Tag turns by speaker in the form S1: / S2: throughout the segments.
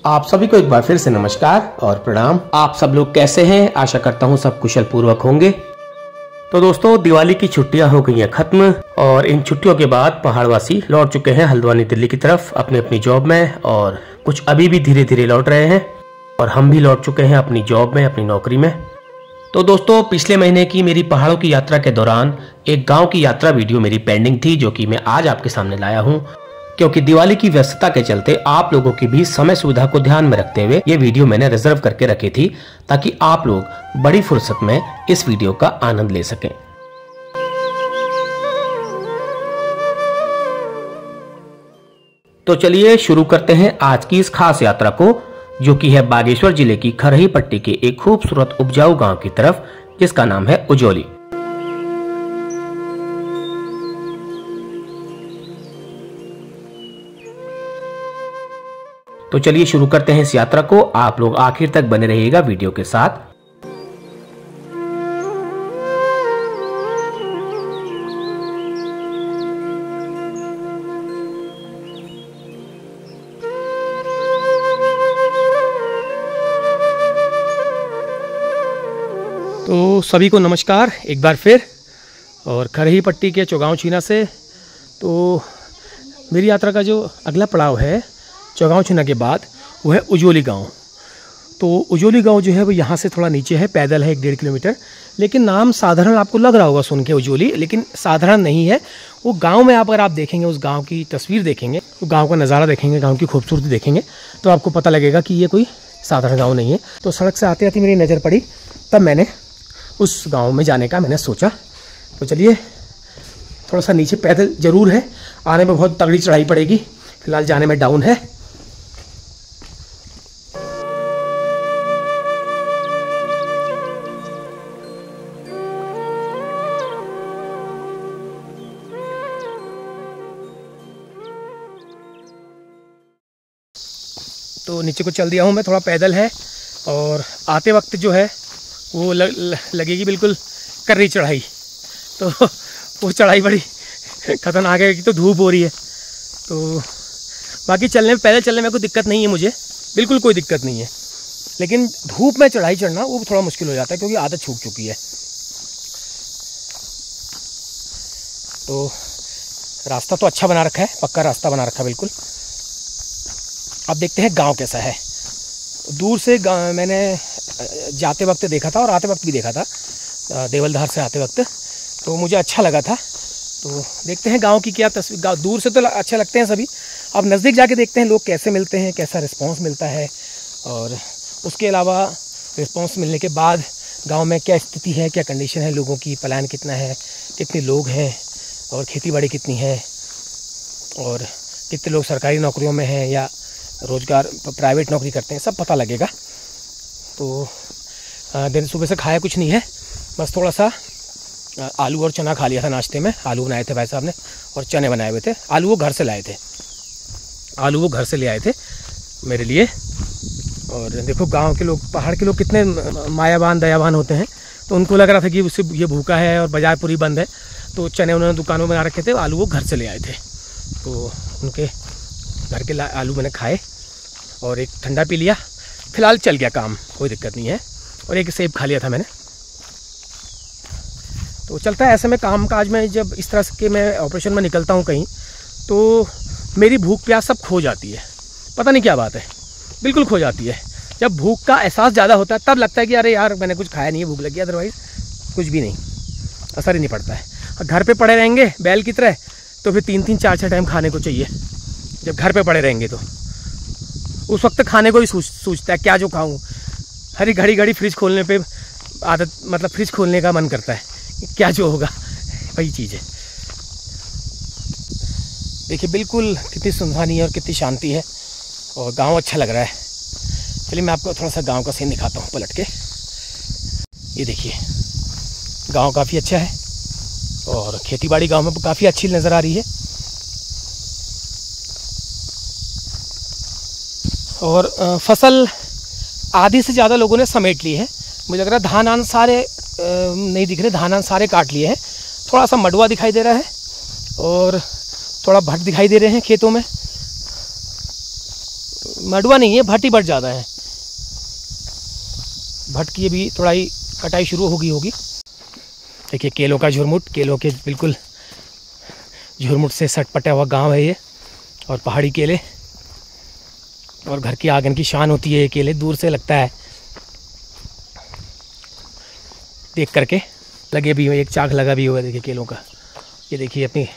S1: आप सभी को एक बार फिर से नमस्कार और प्रणाम। आप सब लोग कैसे हैं? आशा करता हूँ सब कुशल पूर्वक होंगे। तो दोस्तों, दिवाली की छुट्टियां हो गई हैं खत्म और इन छुट्टियों के बाद पहाड़वासी लौट चुके हैं हल्द्वानी दिल्ली की तरफ अपनी अपनी जॉब में, और कुछ अभी भी धीरे धीरे लौट रहे हैं और हम भी लौट चुके हैं अपनी जॉब में, अपनी नौकरी में। तो दोस्तों, पिछले महीने की मेरी पहाड़ों की यात्रा के दौरान एक गाँव की यात्रा वीडियो मेरी पेंडिंग थी, जो कि मैं आज आपके सामने लाया हूँ, क्योंकि दिवाली की व्यस्तता के चलते आप लोगों की भी समय सुविधा को ध्यान में रखते हुए ये वीडियो मैंने रिजर्व करके रखी थी, ताकि आप लोग बड़ी फुर्सत में इस वीडियो का आनंद ले सकें। तो चलिए शुरू करते हैं आज की इस खास यात्रा को, जो कि है बागेश्वर जिले की खरही पट्टी के एक खूबसूरत उपजाऊ गांव की तरफ, जिसका नाम है उजोली। तो चलिए शुरू करते हैं इस यात्रा को। आप लोग आखिर तक बने रहिएगा वीडियो के साथ। तो सभी को नमस्कार एक बार फिर, और खरही पट्टी के चौगांव छीना से। तो मेरी यात्रा का जो अगला पड़ाव है चौगांव छीना के बाद, वो है उजोली गांव। तो उजोली गांव जो है वो यहाँ से थोड़ा नीचे है, पैदल है 1-1.5 किलोमीटर। लेकिन नाम साधारण आपको लग रहा होगा सुन के उजोली, लेकिन साधारण नहीं है। वो गांव में अगर आप देखेंगे, उस गांव की तस्वीर देखेंगे, तो गांव का नज़ारा देखेंगे, गांव की खूबसूरती देखेंगे, तो आपको पता लगेगा कि ये कोई साधारण गाँव नहीं है। तो सड़क से आते आते मेरी नज़र पड़ी, तब मैंने उस गाँव में जाने का मैंने सोचा। तो चलिए, थोड़ा सा नीचे पैदल ज़रूर है, आने में बहुत तगड़ी चढ़ाई पड़ेगी, फिलहाल जाने में डाउन है। तो नीचे को चल दिया हूँ मैं, थोड़ा पैदल है, और आते वक्त जो है वो लगेगी बिल्कुल कर्री चढ़ाई। तो वो चढ़ाई बड़ी खतरनाक है कि तो धूप हो रही है। तो बाकी पैदल चलने में कोई दिक्कत नहीं है, मुझे बिल्कुल कोई दिक्कत नहीं है, लेकिन धूप में चढ़ाई चढ़ना वो थोड़ा मुश्किल हो जाता है, क्योंकि आदत छूट चुकी है। तो रास्ता तो अच्छा बना रखा है, पक्का रास्ता बना रखा है बिल्कुल। अब देखते हैं गांव कैसा है। दूर से मैंने जाते वक्त देखा था और आते वक्त भी देखा था, देवलधार से आते वक्त, तो मुझे अच्छा लगा था। तो देखते हैं गांव की क्या तस्वीर। दूर से तो अच्छे लगते हैं सभी, अब नज़दीक जाके देखते हैं लोग कैसे मिलते हैं, कैसा रिस्पांस मिलता है, और उसके अलावा रिस्पांस मिलने के बाद गांव में क्या स्थिति है, क्या कंडीशन है लोगों की, पलायन कितना है, कितने लोग हैं, और खेतीबाड़ी कितनी है, और कितने लोग सरकारी नौकरियों में हैं या रोज़गार प्राइवेट नौकरी करते हैं, सब पता लगेगा। तो दिन सुबह से खाया कुछ नहीं है, बस थोड़ा सा आलू और चना खा लिया था नाश्ते में। आलू बनाए थे भाई साहब ने और चने बनाए हुए थे। आलू वो घर से लाए थे, आलू वो घर से ले आए थे मेरे लिए। और देखो गांव के लोग, पहाड़ के लोग कितने मायावान दयावान होते हैं। तो उनको लग रहा था कि उससे ये भूखा है और बाजार पूरी बंद है, तो चने उन्होंने दुकानों में बना रखे थे, आलू वो घर से ले आए थे। तो उनके घर के आलू मैंने खाए और एक ठंडा पी लिया। फिलहाल चल गया काम, कोई दिक्कत नहीं है। और एक सेब खा लिया था मैंने। तो चलता है ऐसे में काम काज में। जब इस तरह के मैं ऑपरेशन में निकलता हूँ कहीं, तो मेरी भूख प्यास सब खो जाती है, पता नहीं क्या बात है, बिल्कुल खो जाती है। जब भूख का एहसास ज़्यादा होता है तब लगता है कि अरे यार मैंने कुछ खाया नहीं है, भूख लगी, अदरवाइज़ कुछ भी नहीं, असर ही नहीं पड़ता है। घर पे पड़े रहेंगे बैल की तरह, तो फिर 3-3 4-4 टाइम खाने को चाहिए। जब घर पे पड़े रहेंगे तो उस वक्त खाने को ही सोचता है क्या जो खाऊं। हर घड़ी फ्रिज खोलने पे आदत, मतलब फ्रिज खोलने का मन करता है, क्या जो होगा वही चीज़ है। देखिए बिल्कुल कितनी सुनसानी है और कितनी शांति है, और गांव अच्छा लग रहा है। चलिए मैं आपको थोड़ा सा गांव का सीन दिखाता हूँ पलट के। ये देखिए गांव काफ़ी अच्छा है, और खेतीबाड़ी गांव में काफ़ी अच्छी नज़र आ रही है। और फसल आधी से ज़्यादा लोगों ने समेट ली है। मुझे लग रहा है धान सारे नहीं दिख रहे, धान सारे काट लिए हैं। थोड़ा सा मडुआ दिखाई दे रहा है और थोड़ा भट दिखाई दे रहे हैं खेतों में। मडुआ नहीं है, भट ही भट ज़्यादा है। भट की अभी थोड़ा ही कटाई शुरू होगी। देखिए केलों का झुरमुट, केलों के बिल्कुल झुरमुट से सटपटा हुआ गांव है ये, और पहाड़ी केले, और घर की आंगन की शान होती है ये केले। दूर से लगता है देख करके। लगे भी हुए, एक चाक लगा भी हुआ है देखिए केलों का। ये देखिए अपनी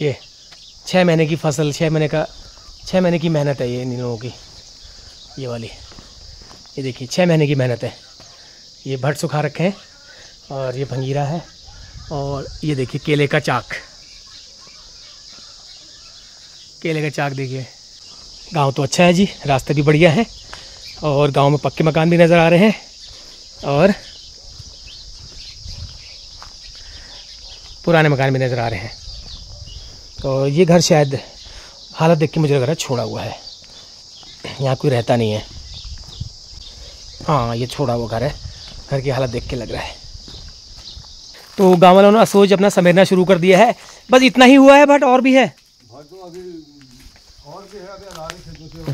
S1: ये 6 महीने की फसल, 6 महीने की मेहनत है ये इन लोगों की, ये वाली। ये देखिए 6 महीने की मेहनत है। ये भट सुखा रखे हैं, और ये भंगीरा है, और ये देखिए केले का चाक, केले का चाक देखिए। गांव तो अच्छा है जी, रास्ते भी बढ़िया हैं, और गांव में पक्के मकान भी नज़र आ रहे हैं, और पुराने मकान भी नज़र आ रहे हैं। तो ये घर शायद हालत देख के मुझे लग रहा है छोड़ा हुआ है, यहाँ कोई रहता नहीं है। हाँ ये छोड़ा हुआ घर है, घर की हालत देख के लग रहा है। तो गाँव वालों ने असोज अपना समेटना शुरू कर दिया है। बस इतना ही हुआ है भट, और भी है?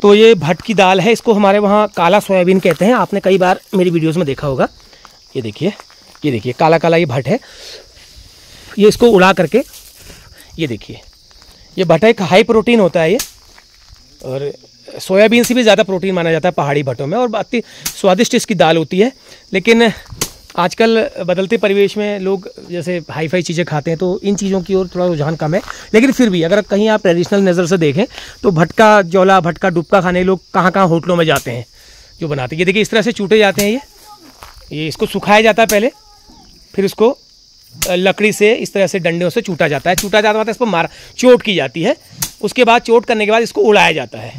S1: तो ये भट की दाल है, इसको हमारे वहाँ काला सोयाबीन कहते हैं। आपने कई बार मेरी वीडियोस में देखा होगा। ये देखिए काला काला ये भट है। ये इसको उड़ा करके, ये देखिए, ये भट एक हाई प्रोटीन होता है ये, और सोयाबीन से भी ज़्यादा प्रोटीन माना जाता है पहाड़ी भटों में, और अति स्वादिष्ट इसकी दाल होती है। लेकिन आजकल बदलते परिवेश में लोग जैसे हाई फाई चीज़ें खाते हैं, तो इन चीज़ों की ओर थोड़ा रुझान कम है। लेकिन फिर भी अगर कहीं आप ट्रेडिशनल नज़र से देखें तो भटका जौला, भटका डुबका खाने लोग कहाँ कहाँ होटलों में जाते हैं जो बनाते हैं। ये देखिए इस तरह से चूटे जाते हैं ये इसको सुखाया जाता है पहले, फिर इसको लकड़ी से इस तरह से डंडों से चूटा जाता है। चूटा जाता है इस पर चोट की जाती है। उसके बाद चोट करने के बाद इसको उड़ाया जाता है।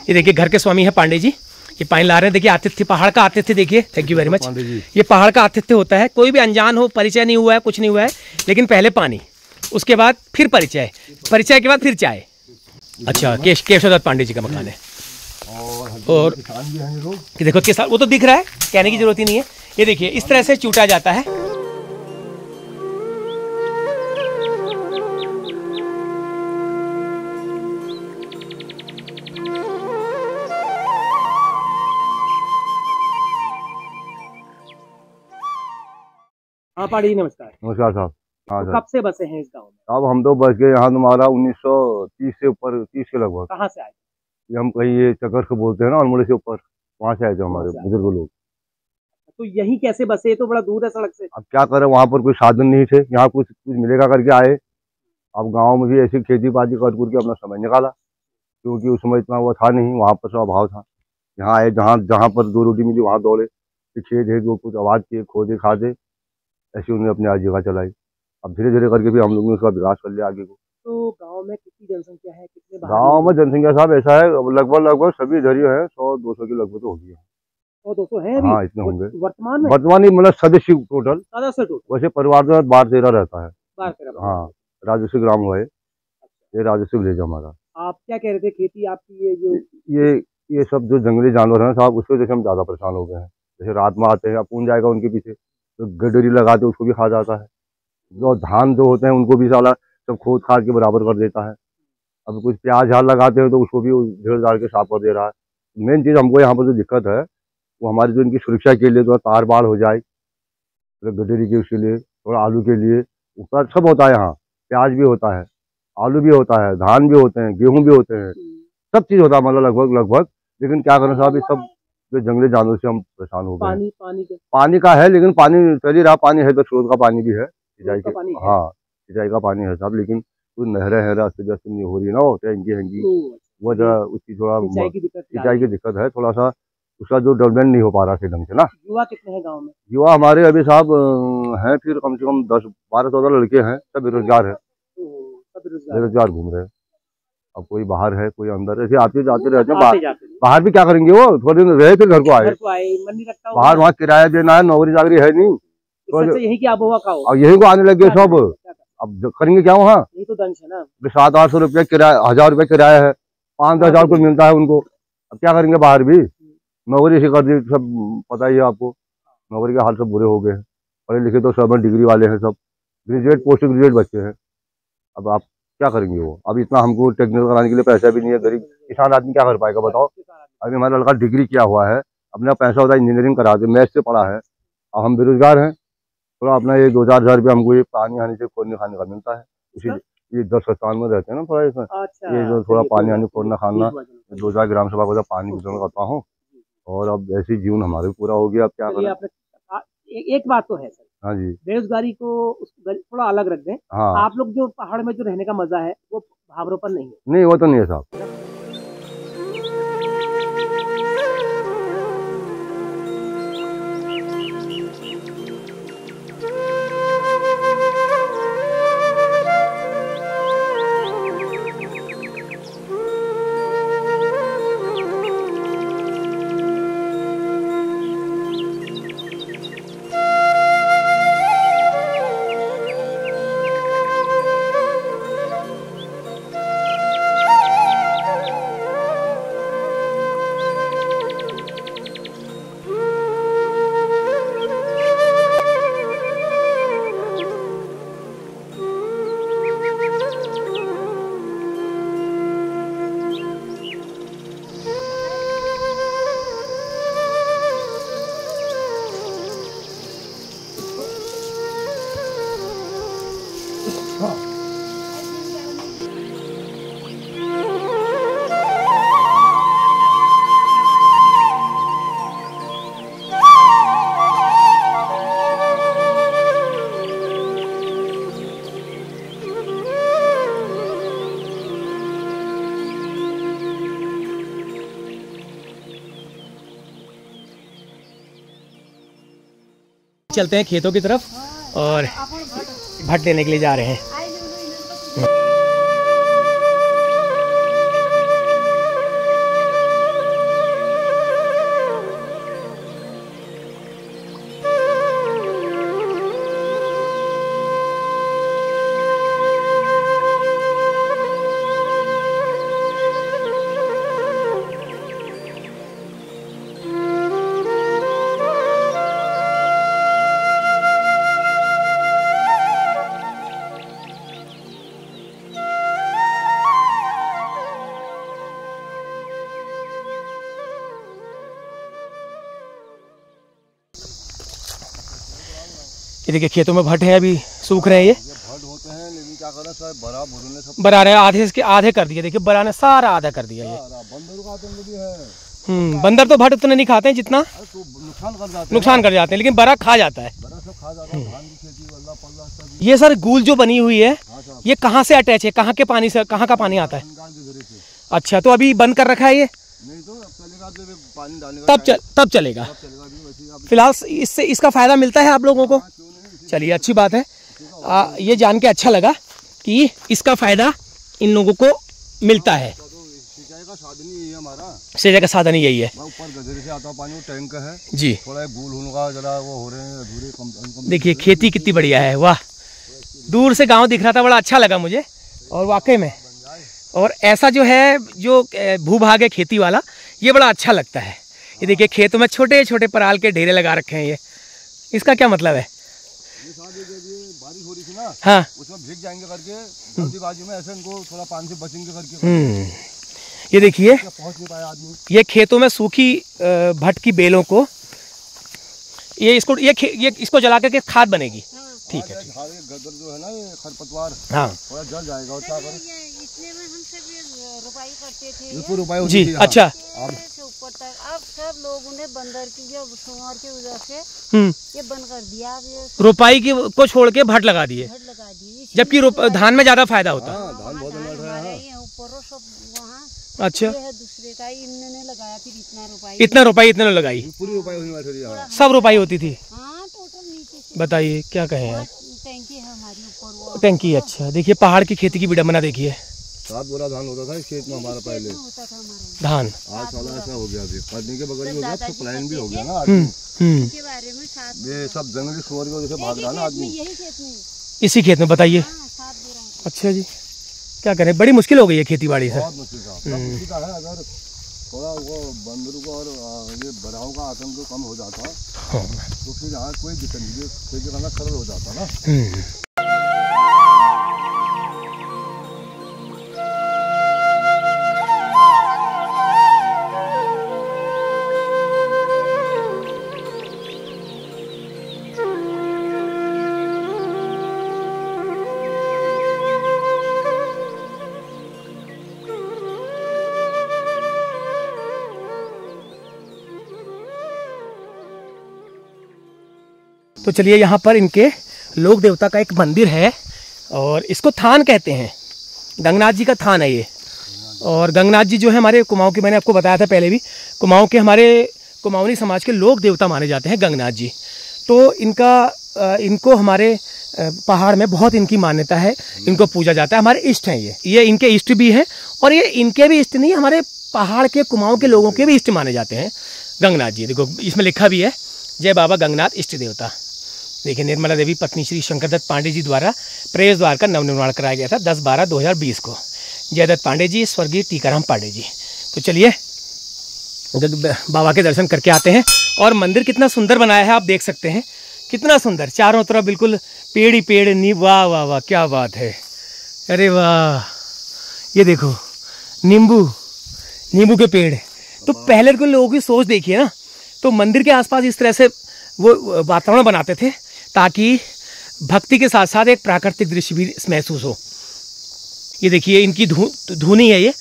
S1: ये देखिए घर के स्वामी है पांडे जी, ये पानी ला रहे हैं। देखिए आतिथ्य, पहाड़ का आतिथ्य देखिए। Thank you very much. ये पहाड़ का आतिथ्य होता है। कोई भी अनजान हो, परिचय नहीं हुआ है, कुछ नहीं हुआ है, लेकिन पहले पानी, उसके बाद फिर परिचय, परिचय के बाद फिर चाय। अच्छा, केशव दत्त पांडे जी का मकान है। और ये देखो के साथ वो तो दिख रहा है, कहने की जरूरत ही नहीं है। ये देखिए इस तरह से चूटा जाता है। हाँ पांडे जी नमस्कार।
S2: नमस्कार साहब। हाँ
S1: तो
S2: सर,
S1: कब से बसे हैं इस गांव में?
S2: अब हम तो बस गए यहाँ तुम्हारा 1930 से ऊपर, 30 के लगभग।
S1: कहाँ से आए?
S2: ये हम कहीं ये चक्कर से बोलते हैं ना, अल्मोड़े से ऊपर, वहाँ से आए थे हमारे
S1: वहाँ से आए।
S2: बुजुर्ग लोग।
S1: तो यहीं कैसे बसे? ये तो बड़ा दूर है सड़क से।
S2: अब क्या करें, वहाँ पर कोई साधन नहीं थे, यहाँ कुछ कुछ मिलेगा करके आए। अब गाँव में भी ऐसी खेती बाड़ी कर के अपना समय निकाला, क्योंकि उस समय इतना वो था नहीं, वहाँ पर सब अभाव था। यहाँ आए, जहाँ जहाँ पर 2 रोटी मिली वहाँ दौड़े, फिर खेत है, जो कुछ आवाज किए, खोदे खादे, ऐसे उन्होंने अपनी आजीविका चलाई। अब धीरे धीरे करके भी हम लोगों ने उसका विकास कर लिया आगे को।
S1: तो गांव में कितनी जनसंख्या है, कितने बाहरी
S2: गाँव में
S1: लोग हैं?
S2: जनसंख्या साहब ऐसा है, लगभग सभी इधर ही है, 100-200 के लगभग तो होगी।
S1: और 200 है अभी?
S2: हाँ इतने होंगे
S1: वर्तमान में
S2: वर्तमान ही, मतलब सदस्य टोटल।
S1: सदस्य टोटल
S2: वैसे परिवार में 12-13 रहता है।
S1: 12-13।
S2: हाँ, राजस्व ग्राम हुआ है, ये राजस्व विलेज हमारा।
S1: आप क्या कह रहे थे, खेती आपकी ये जो
S2: ये ये सब जो जंगली जानवर है साहब, उसकी वजह से हम ज्यादा परेशान हो गए हैं। जैसे रात में आते हैं, अपून जाएगा उनके पीछे, तो गडरी लगाते उसको भी खा जाता है। जो धान जो होते हैं उनको भी साला सब खोद खाद के बराबर कर देता है। अब कुछ प्याज झाड़ लगाते हैं तो उसको भी घेर झाड़ के साफ कर दे रहा है। मेन चीज हमको यहाँ पर जो दिक्कत है, वो हमारी जो इनकी सुरक्षा के लिए, तो तार बाड़ हो जाए गडरी के, उसके लिए थोड़ा आलू के लिए ऊपर सब होता है। यहाँ प्याज भी होता है, आलू भी होता है, धान भी होते हैं, गेहूं भी होते हैं, सब चीज होता है, मतलब लगभग। लेकिन क्या करें साहब, ये सब जो जंगली जानवर से हम परेशान हो गए। पानी का है, लेकिन पानी चल ही रहा, पानी है तो स्रोत का पानी भी है, सिंचाई के। हाँ सिंचाई का पानी है साहब, लेकिन कुछ नहरें है रास्ते व्यस्त नहीं हो रही ना, टैंकी हैंगी, वो जो उसकी थोड़ा सिंचाई की दिक्कत है थोड़ा सा, उसका जो डेवलपमेंट नहीं हो पा रहा है ढंग से ना।
S1: युवा कितने हैं गांव में?
S2: युवा हमारे अभी साहब हैं फिर कम से कम 10-12-14 लड़के हैं, सब बेरोजगार है, बेरोजगार घूम रहे हैं। अब कोई बाहर है, कोई अंदर, ऐसे आते जाते रहते हैं। बाहर भी क्या करेंगे, वो थोड़े दिन रहे फिर घर को आए। बाहर वहाँ किराया देना है, नौकरी चाकरी है नहीं, तो
S1: यही की आबोहवा का हो,
S2: अब यही को आने लगे सब। अब करेंगे क्या वहाँ?
S1: यही तो दंश है ना।
S2: 700-800 रुपया किराया, 1000 रुपया किराया है, 5-10 को मिलता है उनको। अब क्या करेंगे, बाहर भी नौकरी से कर दी, सब पता ही है आपको, नौकरी के हाल सब बुरे हो गए हैं। पढ़े लिखे तो सब डिग्री वाले हैं, सब ग्रेजुएट पोस्ट ग्रेजुएट बच्चे हैं। अब आप क्या करेंगे वो? अब इतना हमको टेक्निकल कराने के लिए पैसा भी नहीं है, गरीब किसान आदमी क्या कर पाएगा बताओ? अभी हमारा लड़का डिग्री किया हुआ है, अपना पैसा होता है इंजीनियरिंग करा के, मैथ से पढ़ा है, अब हम बेरोजगार हैं। थोड़ा अपना ये 2-4 हज़ार रुपये हमको ये पानी आने से खोदने खाने का मिलता है, इसी ये 10 स्थान में रहते हैं ना, थोड़ा इसमें ये जो थोड़ा पानी आने खोदना खाना, 2-4 ग्राम सभा को पानी वितरण करता हूँ, और अब ऐसे जीवन हमारा भी पूरा हो गया। अब क्या करें?
S1: एक बात तो है सर,
S2: हाँ जी,
S1: बेरोजगारी को थोड़ा अलग रख दें।
S2: हाँ,
S1: आप लोग जो पहाड़ में जो रहने का मजा है वो भावरों पर नहीं है।
S2: नहीं वो तो नहीं है साहब।
S1: चलते हैं खेतों की तरफ और भट लेने के लिए जा रहे हैं। ये देखिए खेतों में भट हैं, अभी सूख रहे हैं। ये
S2: भट होते हैं लेकिन क्या करें सर, बड़ा भुरने सब
S1: बरा रहे, आधे इसके आधे कर दिए। देखिए बरा ने सारा आधा कर दिया। ये
S2: बंदर का आतंक भी है।
S1: बंदर तो भट उतना नहीं खाते हैं जितना
S2: तो
S1: नुकसान कर जाते हैं, लेकिन बरा खा जाता है।
S2: बड़ा सब खा जाता है, धान की खेती वल्ला पल्ला सब।
S1: ये सर गूल जो बनी हुई है, ये कहाँ से अटैच है? कहाँ के पानी से, कहाँ का पानी आता है? अच्छा, तो अभी बंद कर रखा है ये?
S2: नहीं तो चलेगा, पानी डालने का
S1: तब चलेगा। फिलहाल इससे इसका फायदा मिलता है आप लोगों को? चलिए अच्छी बात है। ये जान के अच्छा लगा कि इसका फायदा इन लोगों को मिलता है।
S2: सिंचाई का साधन ही हमारा,
S1: सिंचाई का साधन ही यही है।
S2: ऊपर गधेरे से आता पानी, वो टैंक है
S1: जी।
S2: थोड़ा गूल होगा जरा, वो हो रहे हैं अधूरे कम।
S1: देखिए खेती कितनी बढ़िया है, वाह। दूर से गांव दिख रहा था, बड़ा अच्छा लगा मुझे। और वाकई में, और ऐसा जो है जो भूभाग है खेती वाला, ये बड़ा अच्छा लगता है। ये देखिए खेतों में छोटे छोटे पराल के ढेरे लगा रखे हैं। ये इसका क्या मतलब है?
S2: बारिश हो रही थी ना,
S1: हाँ,
S2: उसमें भीग जाएंगे करके, जल्दीबाजी में ऐसे इनको थोड़ा पानी से बचेंगे करके।
S1: ये देखिए
S2: पहुंच नहीं पाया आदमी।
S1: ये खेतों में सूखी भट की बेलों को ये इसको जला करके खाद बनेगी। ठीक है।
S2: गदर जो है ना, ये खरपतवार,
S1: हाँ,
S2: थोड़ा जल जाएगा। और क्या करें,
S3: इसमें में हम सब रुपाई करते थे।
S2: इसको रुपाई होती
S1: जी।
S2: थी।
S1: अच्छा,
S3: ऊपर तक अब सब लोगों ने बंदर की जो सुअर की वजह से ये बंद कर दिया। अब ये
S1: रुपाई की को छोड़ के भट लगा दिए,
S3: भट लगा दी,
S1: जबकि धान में ज्यादा फायदा होता है।
S2: धान बहुत
S3: ऊपर सब वहाँ
S1: अच्छा,
S3: ये है दूसरे का, इन्होंने लगाया फिर
S1: इतना रुपाई इतने लगाई,
S2: पूरी रुपाई होने वाली थी।
S1: सब रुपाई होती थी।
S3: हाँ, टोटल नीचे से
S1: बताइए क्या कहें यार।
S3: टैंकी है हमारी ऊपर, वो
S1: टैंकी। अच्छा, देखिए पहाड़ की खेती की विडंबना देखिए।
S2: 7 बोरा धान होता था इस खेत में हमारा पहले।
S3: होता था हमारे
S1: धान
S2: आज साला ऐसा हो गया, अभी कटने के बगल में हो गया, तो प्लान भी हो गया ना।
S3: के बारे में 7
S2: ये सब जंगली सुअर की वजह से भाग रहा ना आदमी।
S3: यही खेत में,
S1: इसी खेत में। बताइए।
S3: हाँ 7 बोरा।
S1: अच्छा जी, क्या करें, बड़ी मुश्किल हो गई है खेती बाड़ी से।
S2: बहुत मुश्किल था। अगर थोड़ा वो बंदरों को और ये बराहों का आतंक कम हो जाता तो फिर यहाँ कोई दिक्कत नहीं, खेती करना सरल हो जाता ना।
S1: तो चलिए, यहाँ पर इनके लोक देवता का एक मंदिर है और इसको थान कहते हैं। गंगनाथ जी का थान है ये। और गंगनाथ जी जो है हमारे कुमाऊं के, मैंने आपको बताया था पहले भी, कुमाऊं के, हमारे कुमाऊनी समाज के लोक देवता माने जाते हैं गंगनाथ जी। तो इनको हमारे पहाड़ में बहुत इनकी मान्यता है, इनको पूजा जाता है। हमारे इष्ट हैं ये इनके इष्ट भी हैं और ये इनके भी इष्ट नहीं, हमारे पहाड़ के कुमाऊं के लोगों के भी इष्ट माने जाते हैं गंगनाथ जी। देखो इसमें लिखा भी है, जय बाबा गंगनाथ इष्ट देवता। देखिए, निर्मला देवी पत्नी श्री शंकर दत्त पांडे जी द्वारा प्रवेश द्वार का नवनिर्माण कराया गया था 10/12/2020 को। जयदत्त पांडे जी, स्वर्गीय टीकाराम पांडे जी। तो चलिए बाबा के दर्शन करके आते हैं। और मंदिर कितना सुंदर बनाया है, आप देख सकते हैं, कितना सुंदर, चारों तरफ बिल्कुल पेड़ ही पेड़। वाह वाह वाह, क्या बात है, अरे वाह। ये देखो नींबू के पेड़। तो पहले के लोगों की सोच देखिए ना, तो मंदिर के आसपास इस तरह से वो वातावरण बनाते थे ताकि भक्ति के साथ साथ एक प्राकृतिक दृश्य भी महसूस हो। ये देखिए, इनकी धुनी है ये।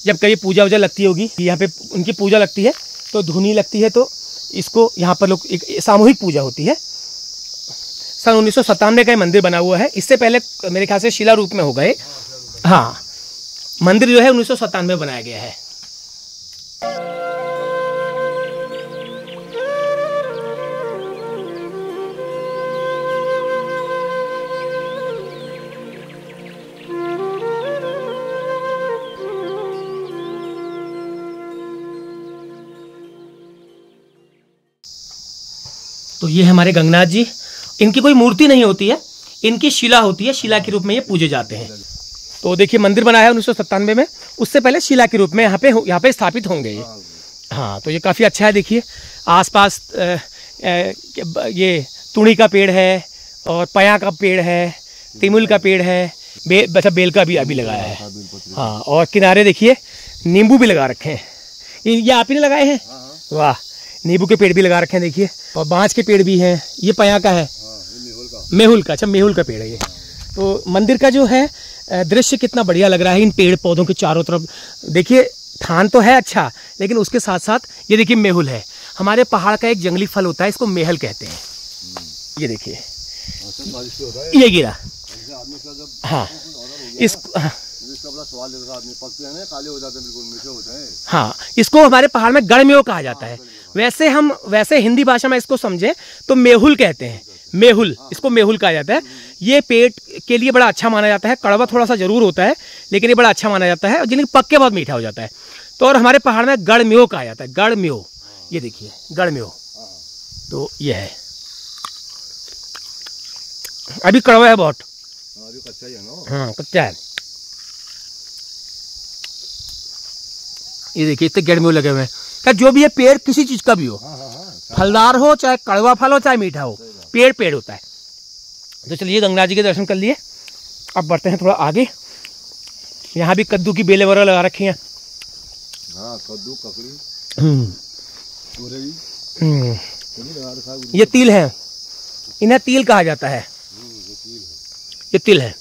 S1: जब कभी पूजा वूजा लगती होगी, यहाँ पे उनकी पूजा लगती है तो धुनी लगती है, तो इसको यहाँ पर लोग एक सामूहिक पूजा होती है। सन 1997 का ये मंदिर बना हुआ है। इससे पहले मेरे ख्याल से शिला रूप में हो गए। हाँ, मंदिर जो है 1997 में बनाया गया है। तो ये हमारे गंगनाथ जी। इनकी कोई मूर्ति नहीं होती है, इनकी शिला होती है, शिला के रूप में ये पूजे जाते हैं। तो देखिए, मंदिर बनाया है 1997 में, उससे पहले शिला के रूप में यहाँ पे स्थापित होंगे ये। हाँ, तो ये काफ़ी अच्छा है। देखिए आसपास ये तुणी का पेड़ है और पया का पेड़ है, तिमुल का पेड़ है, बेल का भी अभी लगाया है। हाँ, और किनारे देखिए नींबू भी लगा रखे हैं। ये आप ही ने लगाए हैं? वाह, नींबू के पेड़ भी लगा रखे हैं देखिए, और बांस के पेड़ भी हैं। ये पया का है, मेहुल का। अच्छा, मेहुल का पेड़ है ये। तो मंदिर का जो है दृश्य कितना बढ़िया लग रहा है इन पेड़ पौधों के चारों तरफ। देखिए, थान तो है अच्छा, लेकिन उसके साथ साथ ये देखिए मेहुल है। हमारे पहाड़ का एक जंगली फल होता है, इसको मेहल कहते हैं। ये देखिए, ये गिरा। हाँ, हाँ, इसको हमारे पहाड़ में गड़मेव कहा जाता है। वैसे हिंदी भाषा में इसको समझे तो मेहुल कहते हैं। मेहुल, इसको मेहुल कहा जाता है। ये पेट के लिए बड़ा अच्छा माना जाता है। कड़वा थोड़ा सा जरूर होता है, लेकिन ये बड़ा अच्छा माना जाता है, और जिन्हें पक के बहुत मीठा हो जाता है। तो और हमारे पहाड़ में गड़मेव कहा जाता है, गड़मेव। ये देखिए गड़मेव, तो ये है। अभी कड़वा है बहुत, कच्चा ही है ना। हाँ, कच्चा है। ये देखिए इतने गड़मेव लगे हुए हैं। क्या जो भी है पेड़ किसी चीज का भी हो, फलदार हो चाहे कड़वा फल हो चाहे मीठा हो, पेड़ होता है। तो चलिए, गंगनाथ जी के दर्शन कर लिए, अब बढ़ते हैं थोड़ा आगे। यहाँ भी कद्दू की बेलें वगैरह लगा रखी हैं। हाँ, कद्दू, ककड़ी, ये तिल है, इन्हें तिल कहा जाता है। ये तिल है।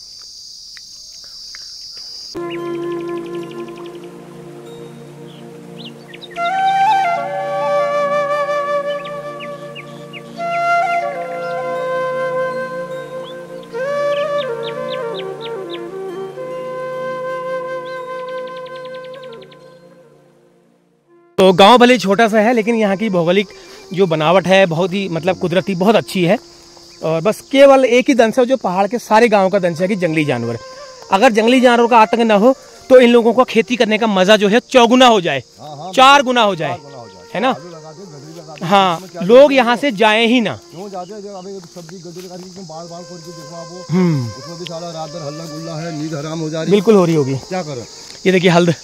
S1: तो गांव भले छोटा सा है, लेकिन यहाँ की भौगोलिक जो बनावट है बहुत ही मतलब कुदरती बहुत अच्छी है। और बस केवल एक ही दंश है जो पहाड़ के सारे गांव का दंश है कि जंगली जानवर। अगर जंगली जानवरों का आतंक न हो तो इन लोगों को खेती करने का मजा जो है चौगुना हो जाए, 4 गुना हो जाए, है ना। हाँ, लोग यहाँ से जाए ही ना। बिल्कुल हो रही होगी, क्या करें। ये देखिए हल्द,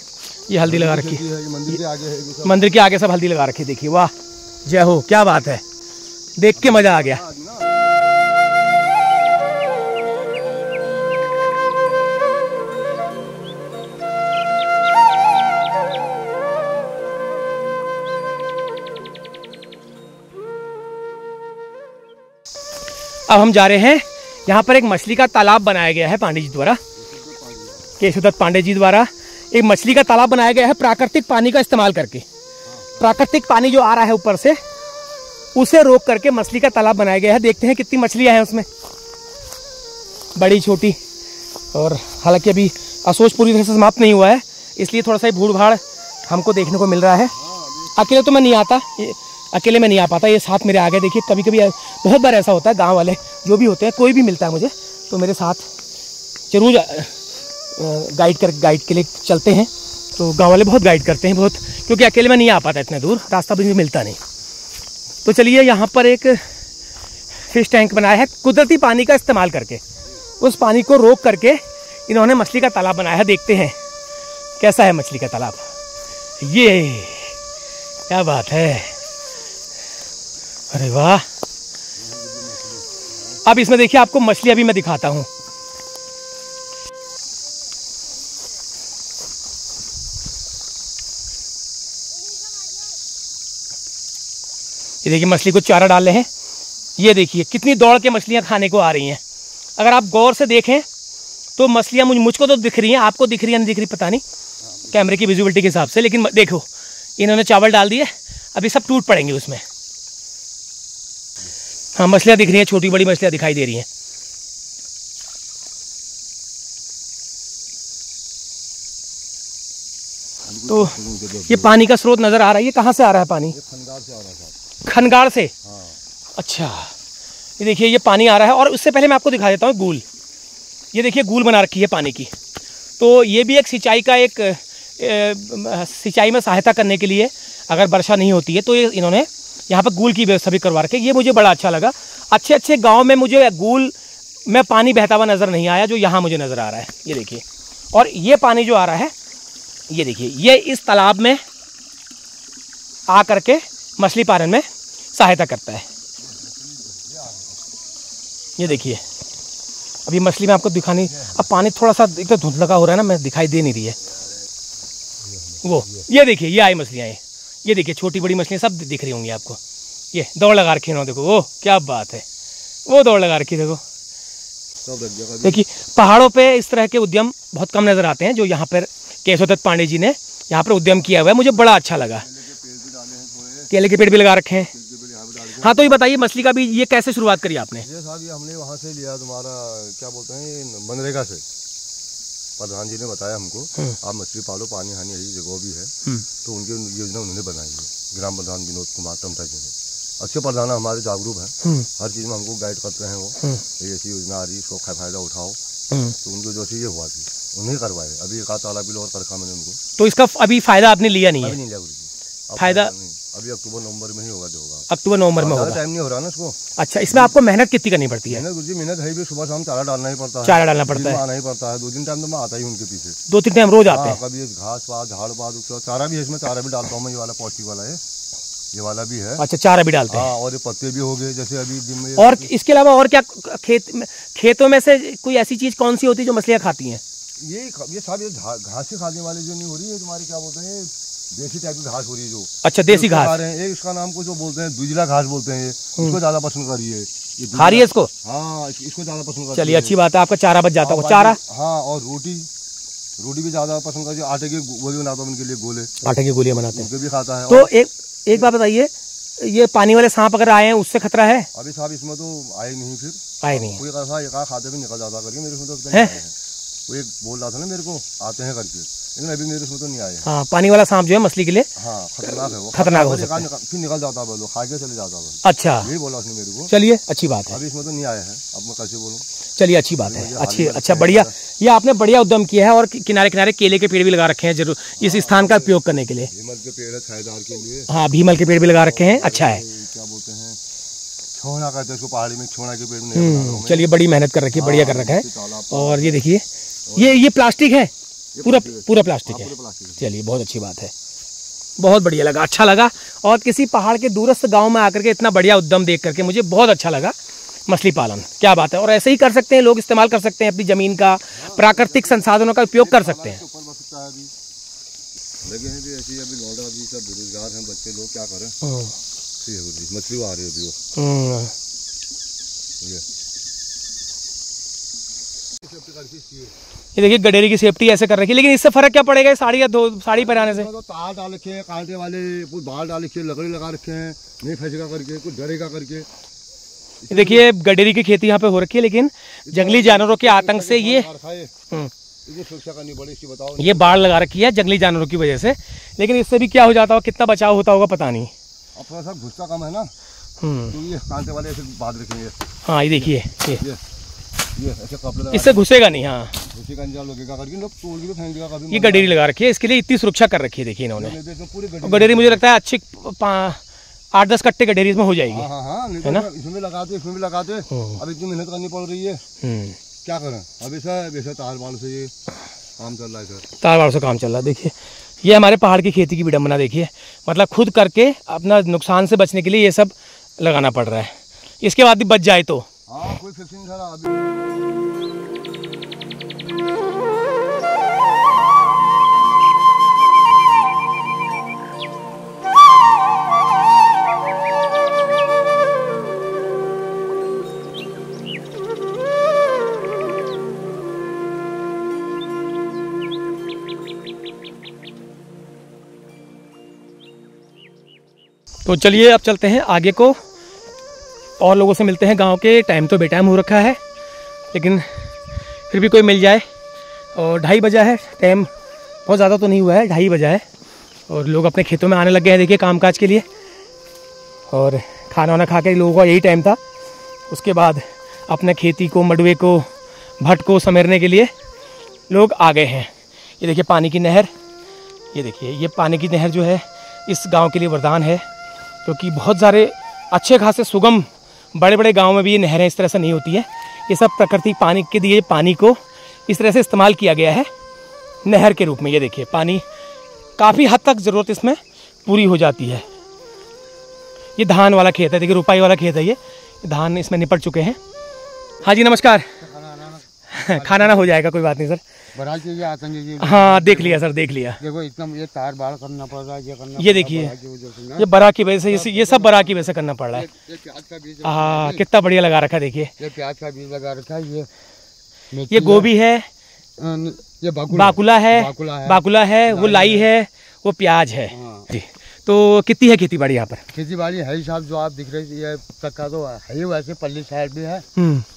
S1: ये हल्दी लगा रखी है मंदिर के आगे, सब हल्दी लगा रखी। देखिए वाह, जय हो, क्या बात है, देख के मजा आ गया। अब हम जा रहे हैं, यहाँ पर एक मछली का तालाब बनाया गया है पांडे जी द्वारा, केशव दत्त पांडे जी द्वारा एक मछली का तालाब बनाया गया है प्राकृतिक पानी का इस्तेमाल करके। प्राकृतिक पानी जो आ रहा है ऊपर से, उसे रोक करके मछली का तालाब बनाया गया है। देखते हैं कितनी मछलियां हैं उसमें, बड़ी छोटी। और हालांकि अभी असोच पूरी तरह से समाप्त नहीं हुआ है, इसलिए थोड़ा सा भूड़ भाड़ हमको देखने को मिल रहा है। अकेले तो मैं नहीं आता, अकेले मैं नहीं आ पाता, ये साथ मेरे आगे। देखिए कभी कभी बहुत बार ऐसा होता है, गांव वाले जो भी होते हैं, कोई भी मिलता है मुझे तो मेरे साथ जरूर गाइड के लिए चलते हैं। तो गांव वाले बहुत गाइड करते हैं, बहुत, क्योंकि अकेले में नहीं आ पाता इतने दूर, रास्ता भी मिलता नहीं। तो चलिए, यहाँ पर एक फिश टैंक बनाया है कुदरती पानी का इस्तेमाल करके। उस पानी को रोक करके इन्होंने मछली का तालाब बनाया है। देखते हैं कैसा है मछली का तालाब। ये क्या बात है, अरे वाह। अब इसमें देखिए, आपको मछली अभी मैं दिखाता हूं। ये देखिए मछली को चारा डाल रहे हैं। ये देखिए कितनी दौड़ के मछलियां खाने को आ रही हैं। अगर आप गौर से देखें तो मछलियां मुझको तो दिख रही हैं, आपको दिख रही है नहीं दिख रही पता नहीं, कैमरे की विजिबिलिटी के हिसाब से। लेकिन देखो, इन्होंने चावल डाल दिए, अभी सब टूट पड़ेंगे उसमें। हाँ, मछलियां दिख रही हैं, छोटी बड़ी मछलियां दिखाई दे रही हैं। तो ये पानी का स्रोत नजर आ रहा है। ये कहाँ से आ रहा है पानी?
S2: खनगाड़ से आ रहा है।
S1: खनगाड़ से?
S2: हाँ।
S1: अच्छा, ये देखिए ये पानी आ रहा है। और उससे पहले मैं आपको दिखा देता हूँ गूल। ये देखिए गूल बना रखी है पानी की। तो ये भी एक सिंचाई का एक सिंचाई में सहायता करने के लिए, अगर वर्षा नहीं होती है तो ये इन्होंने यहाँ पर गूल की व्यवस्था भी करवा रखी है। ये मुझे बड़ा अच्छा लगा। अच्छे अच्छे गाँव में मुझे गूल में पानी बहता हुआ नज़र नहीं आया जो यहाँ मुझे नज़र आ रहा है। ये देखिए, और ये पानी जो आ रहा है, ये देखिए, ये इस तालाब में आ करके मछली पालन में सहायता करता है। ये देखिए, अभी मछली में आपको दिखानी, अब पानी थोड़ा सा एक तो धुंधला हो रहा है ना, मैं दिखाई दे नहीं रही है वो। ये देखिए, ये आई मछलियाँ, ये देखिए छोटी बड़ी मछलियाँ सब दिख रही होंगी आपको। ये दौड़ लगा रखी है, देखो वो क्या बात है, वो दौड़ लगा रखी देखो। देखिए पहाड़ों पे इस तरह के उद्यम बहुत कम नजर आते हैं, जो यहाँ पर केशव दत्त पांडे जी ने यहाँ पर उद्यम किया हुआ है। मुझे बड़ा अच्छा लगा। केले के पेड़ भी लगा रखे हैं। हाँ, तो ये बताइए मछली का भी ये कैसे शुरुआत करी आपने?
S2: ये साहब ये हमने वहाँ से लिया, तुम्हारा क्या बोलते हैं, मनरेगा से। प्रधान जी ने बताया हमको, आप मछली पालो, पानी हानि यही जगह भी है, तो उनकी योजना उन्होंने बनाई है। ग्राम प्रधान विनोद कुमार टमटा जी ने, अच्छे प्रधान हमारे जागरूक हैं, हर चीज़ में हमको गाइड करते हैं। वो ऐसी योजना आ रही, इसको फायदा उठाओ। तो उनको जो चीज़ हुआ थी उन्हें करवाए। अभी एक तालाब भी और रखा मैंने उनको।
S1: तो इसका अभी फायदा आपने लिया नहीं है?
S2: नहीं लिया
S1: फायदा
S2: अभी अक्टूबर नवंबर में ही होगा, जो होगा
S1: अक्टूबर नवंबर में होगा।
S2: टाइम नहीं हो रहा ना इसको।
S1: अच्छा, इसमें आपको मेहनत कितनी करनी पड़ती है?
S2: मेहनत है भी, सुबह शाम चारा डालना ही पड़ता है।
S1: चारा डालना पड़ता है,
S2: आना ही पड़ता है। 2-3 टाइम तो मैं आता ही उनके पीछे।
S1: 2-3 टाइम रोज आते हैं?
S2: कभी घास पात, झाड़ पात, चारा भी है इसमें, चारा भी डालता हूँ मैं। ये वाला पौष्टिक वाला है, ये वाला भी है।
S1: अच्छा, चारा भी डालते हैं?
S2: और ये पत्ते भी हो गए, जैसे अभी दिन में।
S1: और इसके अलावा और क्या खेतों में से कोई ऐसी चीज कौन सी होती है जो मछलियाँ खाती हैं?
S2: ये सब ये घास से खाने वाली जो नहीं हो रही है तुम्हारी, क्या बोलते हैं, देसी टाइप की घास हो रही है जो।
S1: अच्छा, देसी घास।
S2: एक इसका नाम को जो बोलते हैं दुजला घास बोलते हैं, इसको ज्यादा पसंद करिए।
S1: खा रही है इसको?
S2: हाँ, इसको ज्यादा पसंद करती है।
S1: चलिए, अच्छी बात है, आपका चारा बच जाता होगा। चारा,
S2: हाँ, और रोटी भी ज्यादा पसंद करती है। आटे की गोली बनाता हूँ उनके लिए, गोले
S1: आटे की गोलियां बनाते हैं,
S2: उनके भी खाता है।
S1: तो एक बात बताइए, ये पानी वाले सांप अगर आए हैं उससे खतरा है?
S2: अभी साहब इसमें तो आए नहीं, फिर
S1: आए नहीं।
S2: कोई एक खाते भी निकल जाता करके मेरे उसमें तो है। वो एक बोल रहा था ना मेरे को, आते हैं करके, लेकिन अभी मेरे उसमें तो नहीं आए।
S1: हाँ, पानी वाला सांप जो है मछली के लिए
S2: हाँ खतरनाक है, वो
S1: खतरनाक हो सकता है,
S2: फिर निकल जाता है, वो खा के चले जाता है।
S1: अच्छा,
S2: यही बोला उसने मेरे को।
S1: चलिए, अच्छी बात है।
S2: अभी इसमें तो नहीं आए हैं, अब मैं कैसे बोलूं।
S1: चलिए, अच्छी बात है, अच्छी, अच्छा, बढ़िया। ये आपने बढ़िया उद्यम किया है। और किनारे किनारे केले के पेड़ भी लगा रखे हैं, जरूर इस स्थान का उपयोग करने के लिए।
S2: भीमल के पेड़ है छायेदार के लिए।
S1: हाँ, भीमल के पेड़ भी लगा रखे हैं, अच्छा है।
S2: क्या बोलते हैं, छोना कहते हैं इसको, पहाड़ी में छोना के पेड़ नहीं।
S1: चलिए, बड़ी मेहनत कर रखी है, बढ़िया कर रखा है। और ये देखिए, ये प्लास्टिक है, पूरा प्लास्टिक है। चलिए, बहुत अच्छी बात है, बहुत बढ़िया लगा, अच्छा लगा। और किसी पहाड़ के दूरस्थ गांव में आकर के इतना बढ़िया उद्यम देख करके मुझे बहुत अच्छा लगा। मछली पालन क्या बात है। और ऐसे ही कर सकते हैं लोग, इस्तेमाल कर सकते हैं अपनी जमीन का, प्राकृतिक संसाधनों का उपयोग कर सकते हैं।
S2: लगे हैं भी ऐसी, अभी लौटा भी सब बेरोजगार हैं बच्चे लोग, क्या करें। मछली आ रही है अभी वो।
S1: ये देखिए गडेरी की सेफ्टी ऐसे कर रखी है, लेकिन इससे फर्क क्या पड़ेगा साड़ी या साड़ी पहनाने से?
S2: तो तार डाल रखे हैं कांटे वाले, कुछ बाल डाल रखे, लकड़ी लगा रखे हैं, नहीं फंसेगा करके, कुछ डरेगा करके।
S1: देखिए गडेरी की खेती यहाँ पे हो रखी है, लेकिन जंगली जानवरों के आतंक से ये
S2: सुरक्षा करनी पड़ी इसकी, बताओ।
S1: ये बाढ़ लगा रखी है जंगली जानवरों की वजह से, लेकिन इससे भी क्या हो जाता होगा, कितना बचाव होता होगा पता नहीं।
S2: अब थोड़ा सा गुस्सा कम है ना, तो ये कांटे वाले ऐसे बांध रखेंगे।
S1: हाँ ये देखिए
S2: ये ऐसे कपड़े,
S1: इससे घुसेगा नहीं। हाँ
S2: घुसेगा नहीं, लगेगा करके लोग तोड़ के फेंक देगा कभी।
S1: ये गडेरी लगा रखी है, इसके लिए इतनी सुरक्षा कर रखी है देखिए इन्होंने। गडेरी मुझे लगता है अच्छी 8-10 कट्टे गडेरी इसमें हो जाएगी।
S2: हाँ है ना, इसमें भी लगाते अब इतनी मेहनत करनी पड़ रही है, क्या करें। अब ऐसा तार बाल से ये काम चल रहा है सर,
S1: तार बाल से काम चल रहा है। देखिए ये हमारे पहाड़ की खेती की विडंबना देखिए, मतलब खुद करके अपना नुकसान से बचने के लिए ये सब लगाना पड़ रहा है, इसके बाद भी बच जाए तो।
S2: हाँ कोई फिक्स नहीं था अभी।
S1: तो चलिए अब चलते हैं आगे को, और लोगों से मिलते हैं गांव के। टाइम तो बेटाइम हो रखा है, लेकिन फिर भी कोई मिल जाए। और 2:30 बजा है, टाइम बहुत ज़्यादा तो नहीं हुआ है, 2:30 बजा है, और लोग अपने खेतों में आने लग गए हैं देखिए कामकाज के लिए। और खाना वाना खा के लोगों का यही टाइम था, उसके बाद अपने खेती को, मडवे को, भट्ट को समेरने के लिए लोग आ गए हैं। ये देखिए पानी की नहर, ये देखिए ये पानी की नहर जो है इस गाँव के लिए वरदान है, क्योंकि बहुत सारे अच्छे खासे सुगम बड़े बड़े गाँव में भी ये नहरें इस तरह से नहीं होती है। ये सब प्रकृति पानी के दिए पानी को इस तरह से इस्तेमाल किया गया है नहर के रूप में। ये देखिए पानी काफ़ी हद तक ज़रूरत इसमें पूरी हो जाती है। ये धान वाला खेत है, देखिए रुपाई वाला खेत है, ये धान इसमें निपट चुके हैं। हाँ जी नमस्कार। खाना ना हो जाएगा, कोई बात नहीं सर।
S4: बड़ा चीज़ आतंकी।
S1: हाँ देख लिया सर, देख लिया।
S4: देखो इतना ये तार बाड़ करना पड़ रहा है, ये करना।
S1: ये देखिए ये बरा की वजह से, ये सब बरा की वजह से करना पड़ रहा है।
S4: प्याज का बीज,
S1: हाँ कितना बढ़िया लगा रखा है देखिए।
S4: ये प्याज का बीज लगा रखा है,
S1: ये गोभी है,
S4: ये
S1: बाकुला है, वो लाई है, वो प्याज है। तो कितनी है खेती बाड़ी यहाँ पर?
S4: खेती बाड़ी है साहब, जो आप दिख रही है चक्का तो है ही, वैसे पल्ली साइड भी है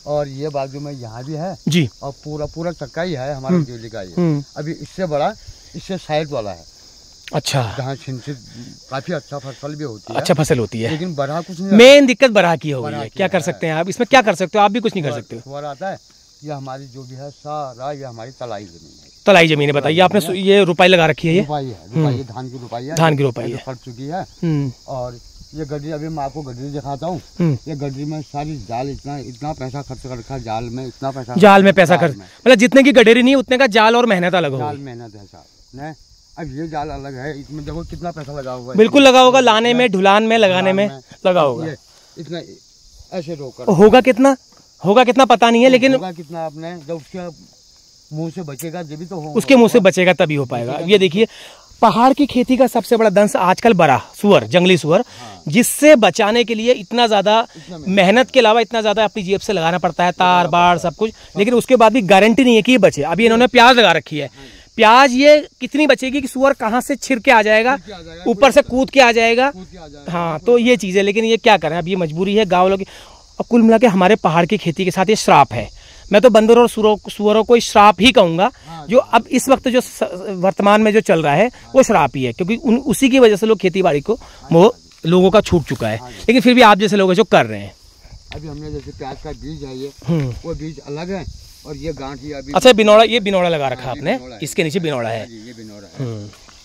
S4: और ये बाजू में यहाँ भी है
S1: जी,
S4: और पूरा चक्का ही है हमारे जोली का। ये अभी इससे बड़ा, इससे साइड वाला है। अच्छा, जहाँ सिंचित काफी अच्छा फसल भी होती है,
S1: अच्छा फसल होती है,
S4: लेकिन बड़ा कुछ नहीं।
S1: मेन दिक्कत बड़ा की हो गई है। क्या कर सकते हैं आप इसमें? क्या कर सकते हो आप? भी कुछ नहीं कर सकते हो।
S4: आता है ये हमारी जो भी है सारा, ये हमारी तलाई जमीन है।
S1: तलाई जमीन है, बताइए आपने ये रुपाई लगा रखी है? ये
S4: रुपाई है, धान की रुपाई है,
S1: धान की रुपाई है,
S4: फट चुकी है। और ये गड्डी, अभी मैं आपको गड्डी दिखाता हूँ। ये गड्डी में सारी जाल, इतना पैसा खर्च कर रखा है जाल में, इतना पैसा, जाल में पैसा खर्च,
S1: मतलब जितने की गडेरी नहीं उतने का जाल और मेहनत अलग हो,
S4: जाल मेहनत है साहब। अब ये जाल अलग है, इसमें देखो कितना पैसा लगा हुआ है।
S1: बिल्कुल लगा होगा, लाने में, ढुलान में, लगाने में लगा होगा।
S4: इतना ऐसे रोक
S1: होगा कितना पता नहीं है, लेकिन
S4: कितना आपने जब उसके मुंह से बचेगा जब भी तो होगा,
S1: उसके मुंह से बचेगा तभी हो पाएगा। ये देखिए पहाड़ की खेती का सबसे बड़ा दंश आजकल बड़ा सुअर, जंगली सुअर, जिससे बचाने के लिए इतना ज्यादा मेहनत के अलावा इतना ज्यादा अपनी जेब से लगाना पड़ता है, तार बाड़ सब कुछ, लेकिन उसके बाद भी गारंटी नहीं है कि ये बचे। अभी इन्होंने प्याज लगा रखी है, प्याज ये कितनी बचेगी कि सुअर कहाँ से छिर के आ जाएगा, ऊपर से कूद के आ जाएगा। हाँ तो ये चीज है, लेकिन ये क्या करें, अब ये मजबूरी है गाँव लोग। और कुल मिला के हमारे पहाड़ की खेती के साथ ये श्राप है। मैं तो बंदर और सुअरों को श्राप ही कहूंगा। जो अब इस वक्त जो वर्तमान में जो चल रहा है वो श्राप ही है, क्योंकि उसी की वजह से लोग खेती बाड़ी को वो लोगों का छूट चुका है। लेकिन फिर भी आप जैसे लोग जो कर रहे हैं,
S4: अभी हमने जैसे प्याज का बीज है, ये वो बीज अलग है और ये गांठ ही अभी।
S1: अच्छा बिनौड़ा, ये बिनौड़ा लगा रखा आपने, इसके नीचे बिनौड़ा है,
S4: ये बिनौड़ा है,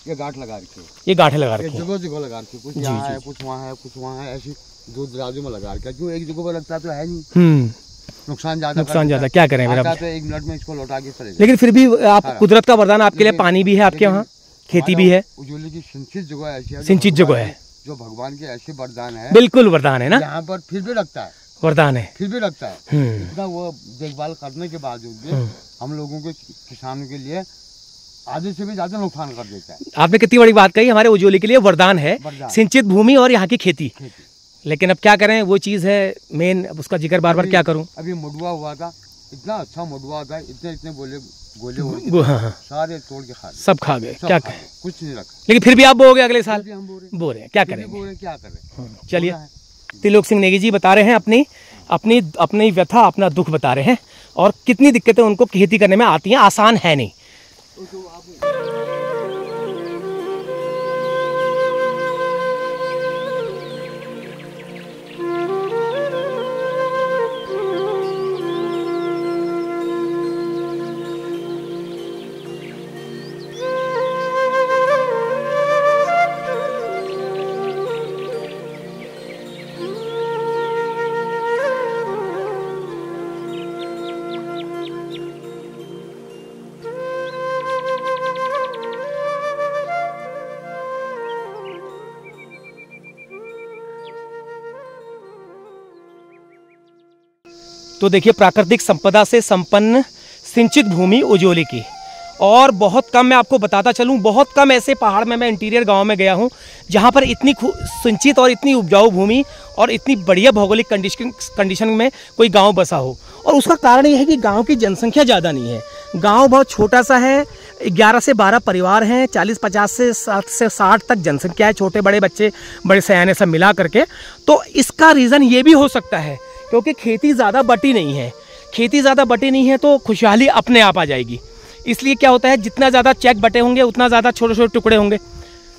S4: ये गांठ लगा रखी है,
S1: ये गांठें लगा रखी है,
S4: जगह लगा रखी है, कुछ यहाँ है, कुछ वहाँ है, कुछ वहाँ है, ऐसी दो दराजों में लगा रखा है। क्यों एक जगह पर लगता तो है नहीं, नुकसान ज्यादा, क्या करें मेरा तो 1 मिनट में इसको लौटा के चले।
S1: लेकिन फिर भी आप कुदरत का वरदान, आपके लिए पानी भी है, आपके वहाँ खेती भी है,
S4: उज्जवली की सिंचित जगह ऐसी,
S1: सिंचित जगह है,
S4: जो भगवान के ऐसे वरदान है।
S1: बिल्कुल वरदान है ना,
S4: यहाँ पर फिर भी लगता है,
S1: वरदान है,
S4: फिर भी लगता है। इतना वो देखभाल करने के बावजूद भी हम लोगों के किसानों के लिए आधे से भी ज्यादा नुकसान कर देता है।
S1: आपने कितनी बड़ी बात कही, हमारे उज्जवली के लिए वरदान है सिंचित भूमि और यहाँ की खेती। लेकिन अब क्या करें, वो चीज़ है मेन, उसका जिक्र बार बार क्या करूं।
S4: अभी मुडवा हुआ था, इतना अच्छा मोटवा था, इतने इतने गोले
S1: हाँ।
S4: सारे तोड़ के खा गए,
S1: सब खा गए, क्या करें,
S4: कुछ नहीं रखा।
S1: लेकिन फिर भी आप बोओगे अगले साल,
S4: हम
S1: बो रहे हैं, क्या करें,
S4: क्या करें।
S1: चलिए, त्रिलोक सिंह नेगी जी बता रहे हैं अपनी व्यथा, अपना दुख बता रहे हैं, और कितनी दिक्कतें उनको खेती करने में आती हैं, आसान है नहीं। तो देखिए, प्राकृतिक संपदा से संपन्न सिंचित भूमि उजोली की, और बहुत कम, मैं आपको बताता चलूँ, बहुत कम ऐसे पहाड़ में मैं इंटीरियर गांव में गया हूं जहां पर इतनी सिंचित और इतनी उपजाऊ भूमि और इतनी बढ़िया भौगोलिक कंडीशन में कोई गांव बसा हो। और उसका कारण यह है कि गांव की जनसंख्या ज़्यादा नहीं है, गांव बहुत छोटा सा है, 11 से 12 परिवार हैं, 40-50 से 60 तक जनसंख्या है, छोटे बड़े बच्चे, बड़े सयाने सब मिला करके। तो इसका रीज़न ये भी हो सकता है क्योंकि खेती ज़्यादा बटी नहीं है, खेती ज़्यादा बटी नहीं है तो खुशहाली अपने आप आ जाएगी। इसलिए क्या होता है, जितना ज़्यादा चेक बटे होंगे उतना ज़्यादा छोटे छोटे टुकड़े होंगे।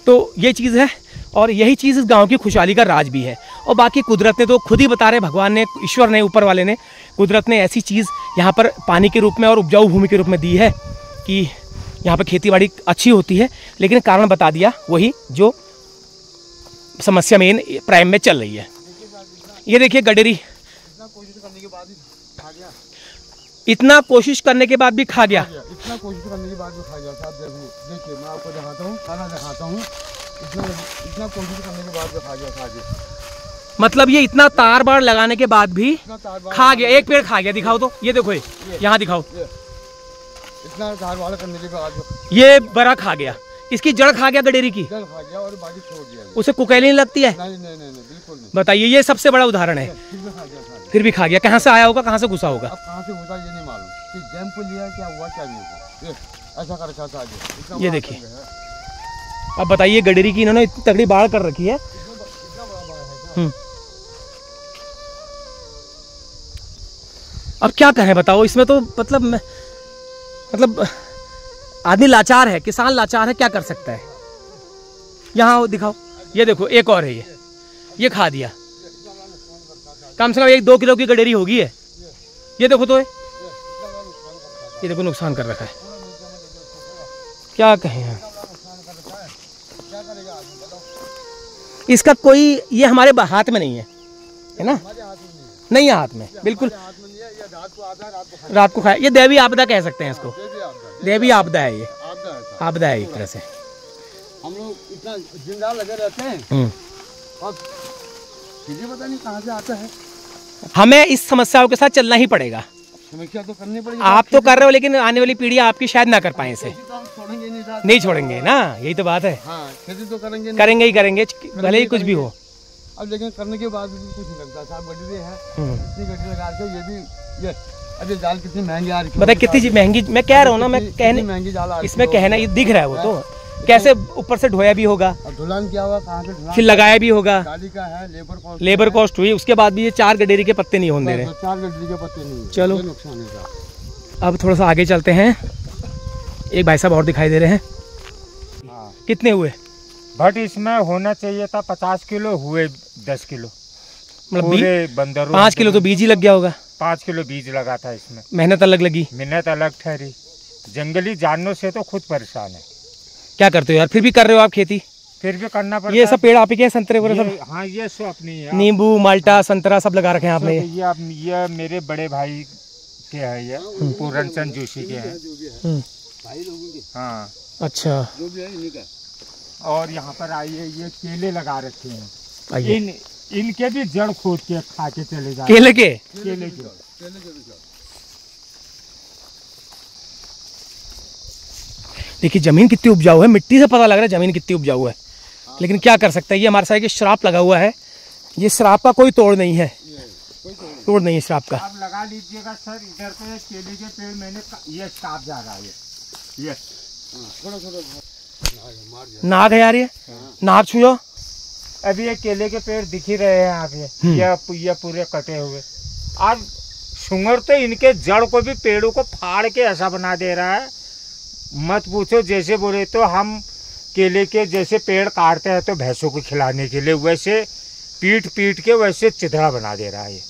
S1: तो ये चीज़ है, और यही चीज़ इस गांव की खुशहाली का राज भी है। और बाकी कुदरत ने तो खुद ही बता रहे, भगवान ने, ईश्वर ने, ऊपर वाले ने, कुदरत ने ऐसी चीज़ यहाँ पर पानी के रूप में और उपजाऊ भूमि के रूप में दी है कि यहाँ पर खेती बाड़ी अच्छी होती है। लेकिन कारण बता दिया, वही जो समस्या मेन प्राइम में चल रही है। ये देखिए गडेरी, इतना कोशिश करने के बाद भी खा गया,
S4: इतना कोशिश करने के बाद भी खा गया साहब। देखिए मैं आपको दिखाता हूँ, खाना दिखाता हूँ, इतना कोशिश करने के बाद भी खा गया साहब।
S1: मतलब ये इतना तार बाड़ लगाने के बाद भी खा गया, एक पेड़ खा गया। दिखाओ तो, ये देखो, यहाँ दिखाओ,
S4: इतना तार बाड़ करने के बाद
S1: ये बड़ा खा गया, इसकी जड़ खा गया, गडेरी की
S4: जड़ खा गया और बाकी छोड़ दिया।
S1: उसे कुकेली नहीं लगती है?
S4: नहीं, बिल्कुल नहीं।
S1: बताइए, ये सबसे बड़ा उदाहरण है। फिर भी खा गया, कहाँ से आया होगा, कहाँ से घुसा होगा?
S4: अब कहाँ से घुसा ये नहीं मालूम, कि जैम को लिया क्या हुआ क्या नहीं हुआ, ऐसा कर रखा था।
S1: ये देखिए, अब बताइए, गडेरी की इन्होंने इतनी तगड़ी बाढ़ कर रखी है। अब क्या कहें, बताओ, इसमें तो मतलब आदमी लाचार है, किसान लाचार है, क्या कर सकता है। यहाँ दिखाओ, ये देखो, एक और है, ये खा दिया, कम से कम 1-2 किलो की गडेरी होगी है। ये देखो तो, ये देखो नुकसान कर रखा है, क्या कहें। इसका कोई, ये हमारे हाथ में नहीं है, है ना, नहीं है हाथ में, बिल्कुल। रात को खाया, ये दैवी आपदा कह सकते हैं इसको, दैवी आपदा है, ये आपदा है एक तरह से।
S4: हम लोग इतना दिन रात लगे रहते हैं और मुझे पता नहीं कहाँ से आता है।
S1: हमें इस समस्याओं के साथ चलना ही पड़ेगा,
S4: समस्या तो करनी पड़ेगी।
S1: आप तो कर रहे हो, लेकिन आने वाली पीढ़ी आपकी शायद ना कर पाए इसे।
S4: तो हम छोड़ेंगे
S1: नहीं छोड़ेंगे ना, यही तो बात है।
S4: हाँ, खेती तो करेंगे
S1: ही करेंगे, भले ही कुछ भी हो।
S4: अब लेकिन करने के बाद भी कुछ नहीं लगता साहब। गड्ढे है, इतनी गड्ढे लगा के, ये भी, ये अभी जाल कितनी महंगी आ रही है,
S1: बताइए कितनी महंगी। मैं कह रहा हूँ ना, मैं कहने,
S4: महंगी जाल आ रही है,
S1: इसमें कहना, ये दिख रहा है, वो तो कैसे ऊपर से ढोया भी होगा,
S4: ढुलान किया हुआ, कहाँ से ढुलान,
S1: फिर लगाया भी होगा,
S4: गाड़ी का है,
S1: लेबर कॉस्ट हुई, उसके बाद भी ये 4 गडेरी के पत्ते नहीं होने दे रहे।
S4: 4 गडेरी के पत्ते नहीं,
S1: चलो
S4: नुकसान है साहब।
S1: अब थोड़ा सा आगे चलते हैं, एक भाई साहब और दिखाई दे रहे हैं। कितने हुए?
S5: बट इसमें होना चाहिए था 50 किलो, हुए 10 किलो,
S1: मतलब
S5: बंदरों
S1: 5 किलो तो बीज ही लग गया होगा।
S5: 5 किलो बीज लगा था इसमें,
S1: मेहनत अलग लगी,
S5: मेहनत अलग ठहरी। जंगली जानवरों से तो खुद परेशान है।
S1: क्या करते हो यार, फिर भी कर रहे हो आप खेती?
S5: फिर भी करना पड़ता है।
S1: ये सब पेड़ आप ही के, संतरे वगैरह सब?
S5: हाँ, ये सब अपनी है,
S1: नींबू, माल्टा, संतरा सब लगा रखे हैं आपने?
S5: ये मेरे बड़े भाई के है, ये पूरन चंद जोशी के हैं। हाँ,
S1: अच्छा।
S5: और यहाँ पर आइए, ये केले लगा रखे हैं, इनके भी जड़ खोद के खा के चले जाए।
S1: केले के?
S5: केले के।
S1: देखिए जमीन कितनी उपजाऊ है, मिट्टी से पता लग रहा है जमीन कितनी उपजाऊ है। लेकिन क्या कर सकते हैं, ये हमारे साथ एक श्राप लगा हुआ है, ये श्राप का कोई तोड़ नहीं है। तोड़ नहीं स्टाफ का।
S5: आप लगा लीजिएगा सर, इधर पे केले के पेड़ मैंने ये स्टाफ जा रहा है, ये
S1: नाक है यार, ये नाक छुओ।
S5: अभी ये केले के पेड़ दिख ही रहे हैं आपके, ये पूरे कटे हुए। आज सुंगर तो इनके जड़ को भी, पेड़ों को फाड़ के ऐसा बना दे रहा है, मत पूछो। जैसे बोले तो हम केले के जैसे पेड़ काटते हैं तो भैंसों को खिलाने के लिए, वैसे पीट पीट के वैसे चिथड़ा बना दे रहा है ये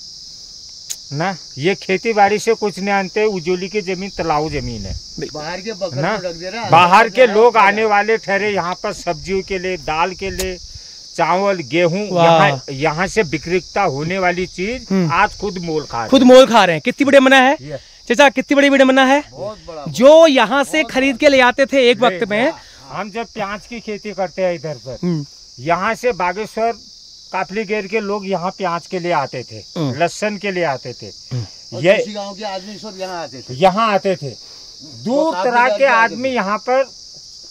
S5: ना। ये खेती बाड़ी से कुछ नहीं जानते, उजोली की जमीन तलाऊ जमीन है,
S4: बाहर के बकरों को रख दे रहा है।
S5: बाहर के लोग आने वाले ठहरे यहाँ पर सब्जियों के लिए, दाल के लिए, चावल गेहूं, यहाँ से बिक्रिता होने वाली चीज आज खुद मोल खा रहे हैं।
S1: कितनी बड़ी मना है चाचा, कितनी बड़ी विडम्बना है।
S4: बहुत बड़ा,
S1: जो यहाँ से खरीद के ले आते थे एक वक्त में।
S5: हम जब प्याज की खेती करते हैं इधर पर, यहाँ से बागेश्वर काफली गेर के लोग यहाँ प्याज के लिए आते थे, लहसुन के लिए आते थे, ये
S4: गांव के आदमी सब
S5: यहाँ आते थे। दूर तरह के आदमी यहाँ पर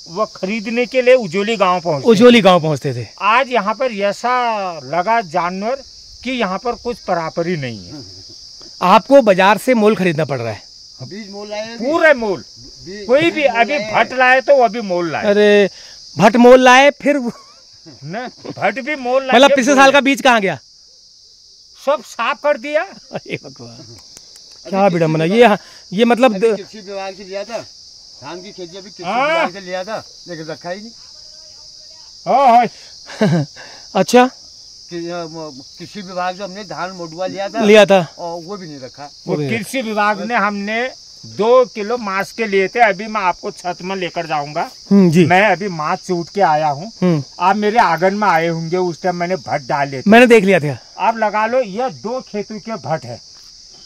S5: वो खरीदने के लिए उजोली गांव पहुँचते थे। आज यहाँ पर ऐसा लगा जानवर कि यहाँ पर कुछ बराबरी नहीं है।
S1: आपको बाजार से मोल खरीदना पड़ रहा है,
S4: बीज मोल लाए,
S5: पूरे मोल। कोई भी अभी भट्ट लाए तो वो भी मोल लाए।
S1: अरे भट्ट मोल लाए, फिर
S5: न भट्ट भी मोल लाए।
S1: मतलब पिछले साल का बीज कहाँ गया?
S5: सब साफ कर दिया।
S1: अरे भगवान, क्या विडम्बना। ये मतलब
S4: कृषि विभाग से लिया था, धान की खेती अभी कृषि विभाग से लिया था, लेकिन रखा ही नहीं।
S1: अच्छा,
S4: कृषि विभाग से हमने धान मोटुआ लिया था और वो भी नहीं रखा।
S5: वो कृषि विभाग ने हमने 2 किलो मांस के लिए थे। अभी मैं आपको छत में लेकर जाऊंगा जी। मैं अभी मांस चूट के आया हूँ, आप मेरे आंगन में आए होंगे, उस टाइम मैंने भट्ट डाले थे,
S1: मैंने देख लिया था।
S5: आप लगा लो, ये 2 खेतों के भट्ट है।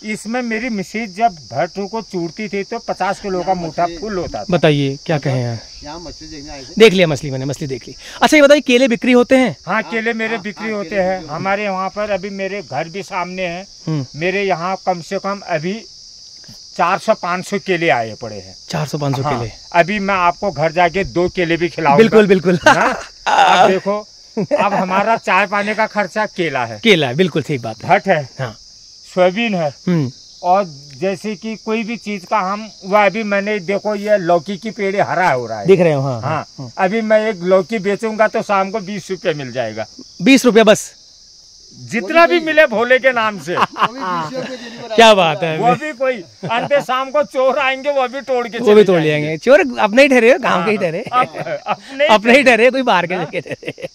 S5: इसमें मेरी मिसेज जब भट्ट को चूड़ती थी तो 50 किलो का मोटा फुल होता था।
S1: बताइए क्या कहें यार।
S4: यहाँ मछली देखने आए थे,
S1: देख लिया मछली, मैंने मछली देख ली। अच्छा ये बताइए, केले बिक्री होते हैं?
S5: हाँ, केले मेरे बिक्री होते हैं हमारे वहाँ पर। अभी मेरे घर भी सामने है, मेरे यहाँ कम से कम अभी 400-500 केले आए पड़े हैं।
S1: 400-500 केले।
S5: अभी मैं आपको घर जाके 2 केले भी खिलाऊंगा।
S1: बिल्कुल बिल्कुल।
S5: अब देखो, अब हमारा चाय पाने का खर्चा केला है,
S1: बिल्कुल ठीक बात है।
S5: भट्ट है, सोयाबीन है, और जैसे कि कोई भी चीज का हम, वह अभी मैंने देखो ये लौकी की पेड़ हरा हो रहा है,
S1: दिख रहे हो।
S5: हाँ। अभी मैं एक लौकी बेचूंगा तो शाम को 20 रुपए मिल जाएगा।
S1: 20 रुपए बस,
S5: जितना भी मिले भोले के नाम से।
S1: क्या बात है।
S5: वो भी कोई अंते शाम को चोर आएंगे, वो भी तोड़ के,
S1: वो भी तोड़ लेंगे। चोर अपने ही ठहरे, गांव के ही ठहरे, अपने ही ठहरे, कोई बाहर के ठहरे।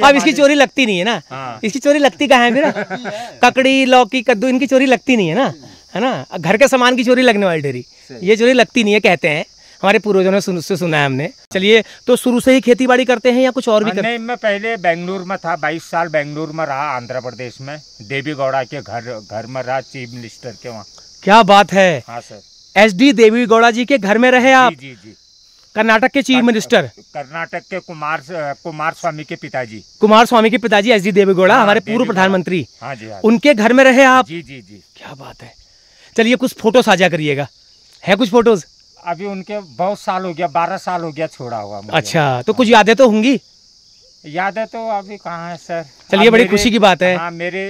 S1: अब इसकी चोरी लगती नहीं है ना। इसकी चोरी लगती कहाँ है फिर? ककड़ी, लौकी, कद्दू, इनकी चोरी लगती नहीं है ना, है ना। घर के सामान की चोरी लगने वाली ढेरी, ये चोरी लगती नहीं है, कहते हैं हमारे पूर्वजों ने से सुना है हमने। चलिए, तो शुरू से ही खेती बाड़ी करते हैं या कुछ और भी करते हैं?
S5: नहीं, मैं पहले बेंगलुरु में था, 22 साल बेंगलुरु में रहा, आंध्र प्रदेश में, देवीगौड़ा के घर में रहा, चीफ मिनिस्टर के वहाँ।
S1: क्या बात है।
S5: हाँ सर,
S1: SD देवीगौड़ा जी के घर में रहे आप?
S5: जी जी।
S1: कर्नाटक के चीफ मिनिस्टर,
S5: कर्नाटक के कुमार स्वामी के पिताजी,
S1: SD देवेगौड़ा, हमारे पूर्व प्रधानमंत्री।
S5: हाँ जी,
S1: उनके घर में रहे आप?
S5: जी जी जी।
S1: क्या बात है। चलिए, कुछ फोटो साझा करिएगा, है कुछ फोटोज?
S5: अभी उनके बहुत साल हो गया, 12 साल हो गया छोड़ा हुआ मुझे।
S1: अच्छा, तो कुछ यादें तो होंगी?
S5: यादें तो अभी कहाँ है सर।
S1: चलिए, बड़ी खुशी की बात है।
S5: हाँ, मेरे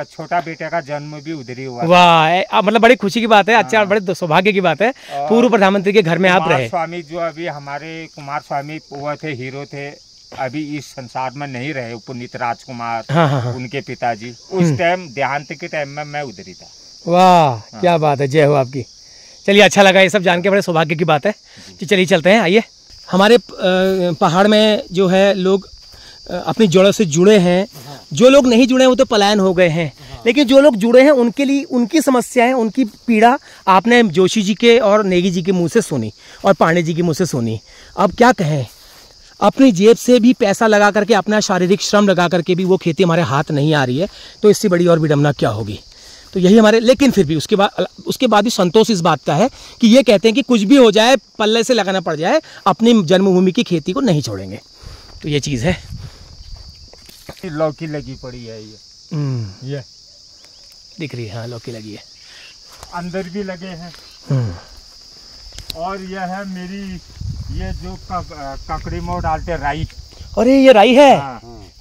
S5: छोटा बेटे का जन्म भी उधर ही हुआ।
S1: वाह, मतलब बड़ी खुशी की बात है। अच्छा, बड़े सौभाग्य की बात है, पूर्व प्रधानमंत्री के घर में आप रहे।
S5: स्वामी जो अभी हमारे कुमार स्वामी वो थे, हीरो थे, अभी इस संसार में नहीं रहे, पुनीत राजकुमार।
S1: हाँ।
S5: उनके पिताजी उस टाइम देहांत के टाइम में मैं उधर ही था।
S1: वाह, क्या बात है, जय हो आपकी। चलिए, अच्छा लगा ये सब जान के, बड़े सौभाग्य की बात है। चलिए चलते हैं, आइए। हमारे पहाड़ में जो है लोग अपनी जड़ों से जुड़े हैं, जो लोग नहीं जुड़े हैं वो तो पलायन हो गए हैं, लेकिन जो लोग जुड़े हैं उनके लिए उनकी समस्याएं, उनकी पीड़ा आपने जोशी जी के और नेगी जी के मुंह से सुनी और पांडे जी के मुंह से सुनी। अब क्या कहें, अपनी जेब से भी पैसा लगा करके, अपना शारीरिक श्रम लगा करके भी वो खेती हमारे हाथ नहीं आ रही है, तो इससे बड़ी और विडम्बना क्या होगी। तो यही हमारे, लेकिन फिर भी उसके बाद भी संतोष इस बात का है कि ये कहते हैं कि कुछ भी हो जाए, पल्ले से लगाना पड़ जाए, अपनी जन्मभूमि की खेती को नहीं छोड़ेंगे। तो ये चीज़ है।
S5: लौकी लगी पड़ी है, ये
S1: दिख रही है। हाँ, लौकी लगी है,
S5: अंदर भी लगे हैं। और यह है मेरी, ये जो ककड़ी में डालते राई।
S1: अरे ये राई है।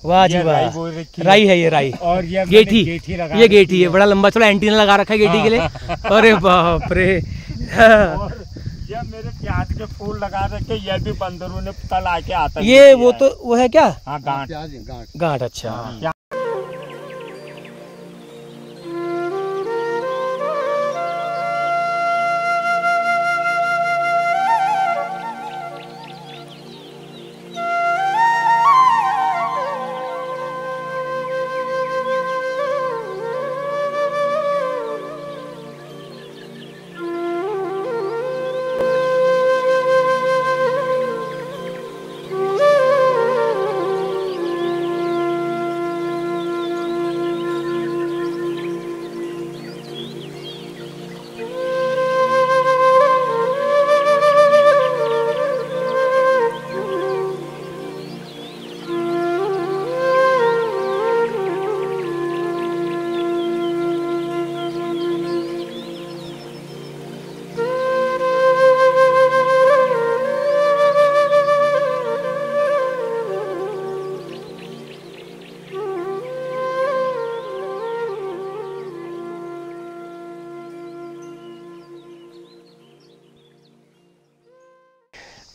S1: वाह जी वाह, राई है ये, राई।
S5: और ये
S1: गेठी, ये गेठी है, बड़ा लंबा चौड़ा एंटीना लगा रखा है गेठी के लिए। अरे बाप रे।
S5: और ये मेरे प्याज के फूल लगा रखे, ये भी बंदरों ने कल आके आता
S1: ये वो तो वो है क्या?
S5: हाँ, गांठ।
S1: गांठ, अच्छा।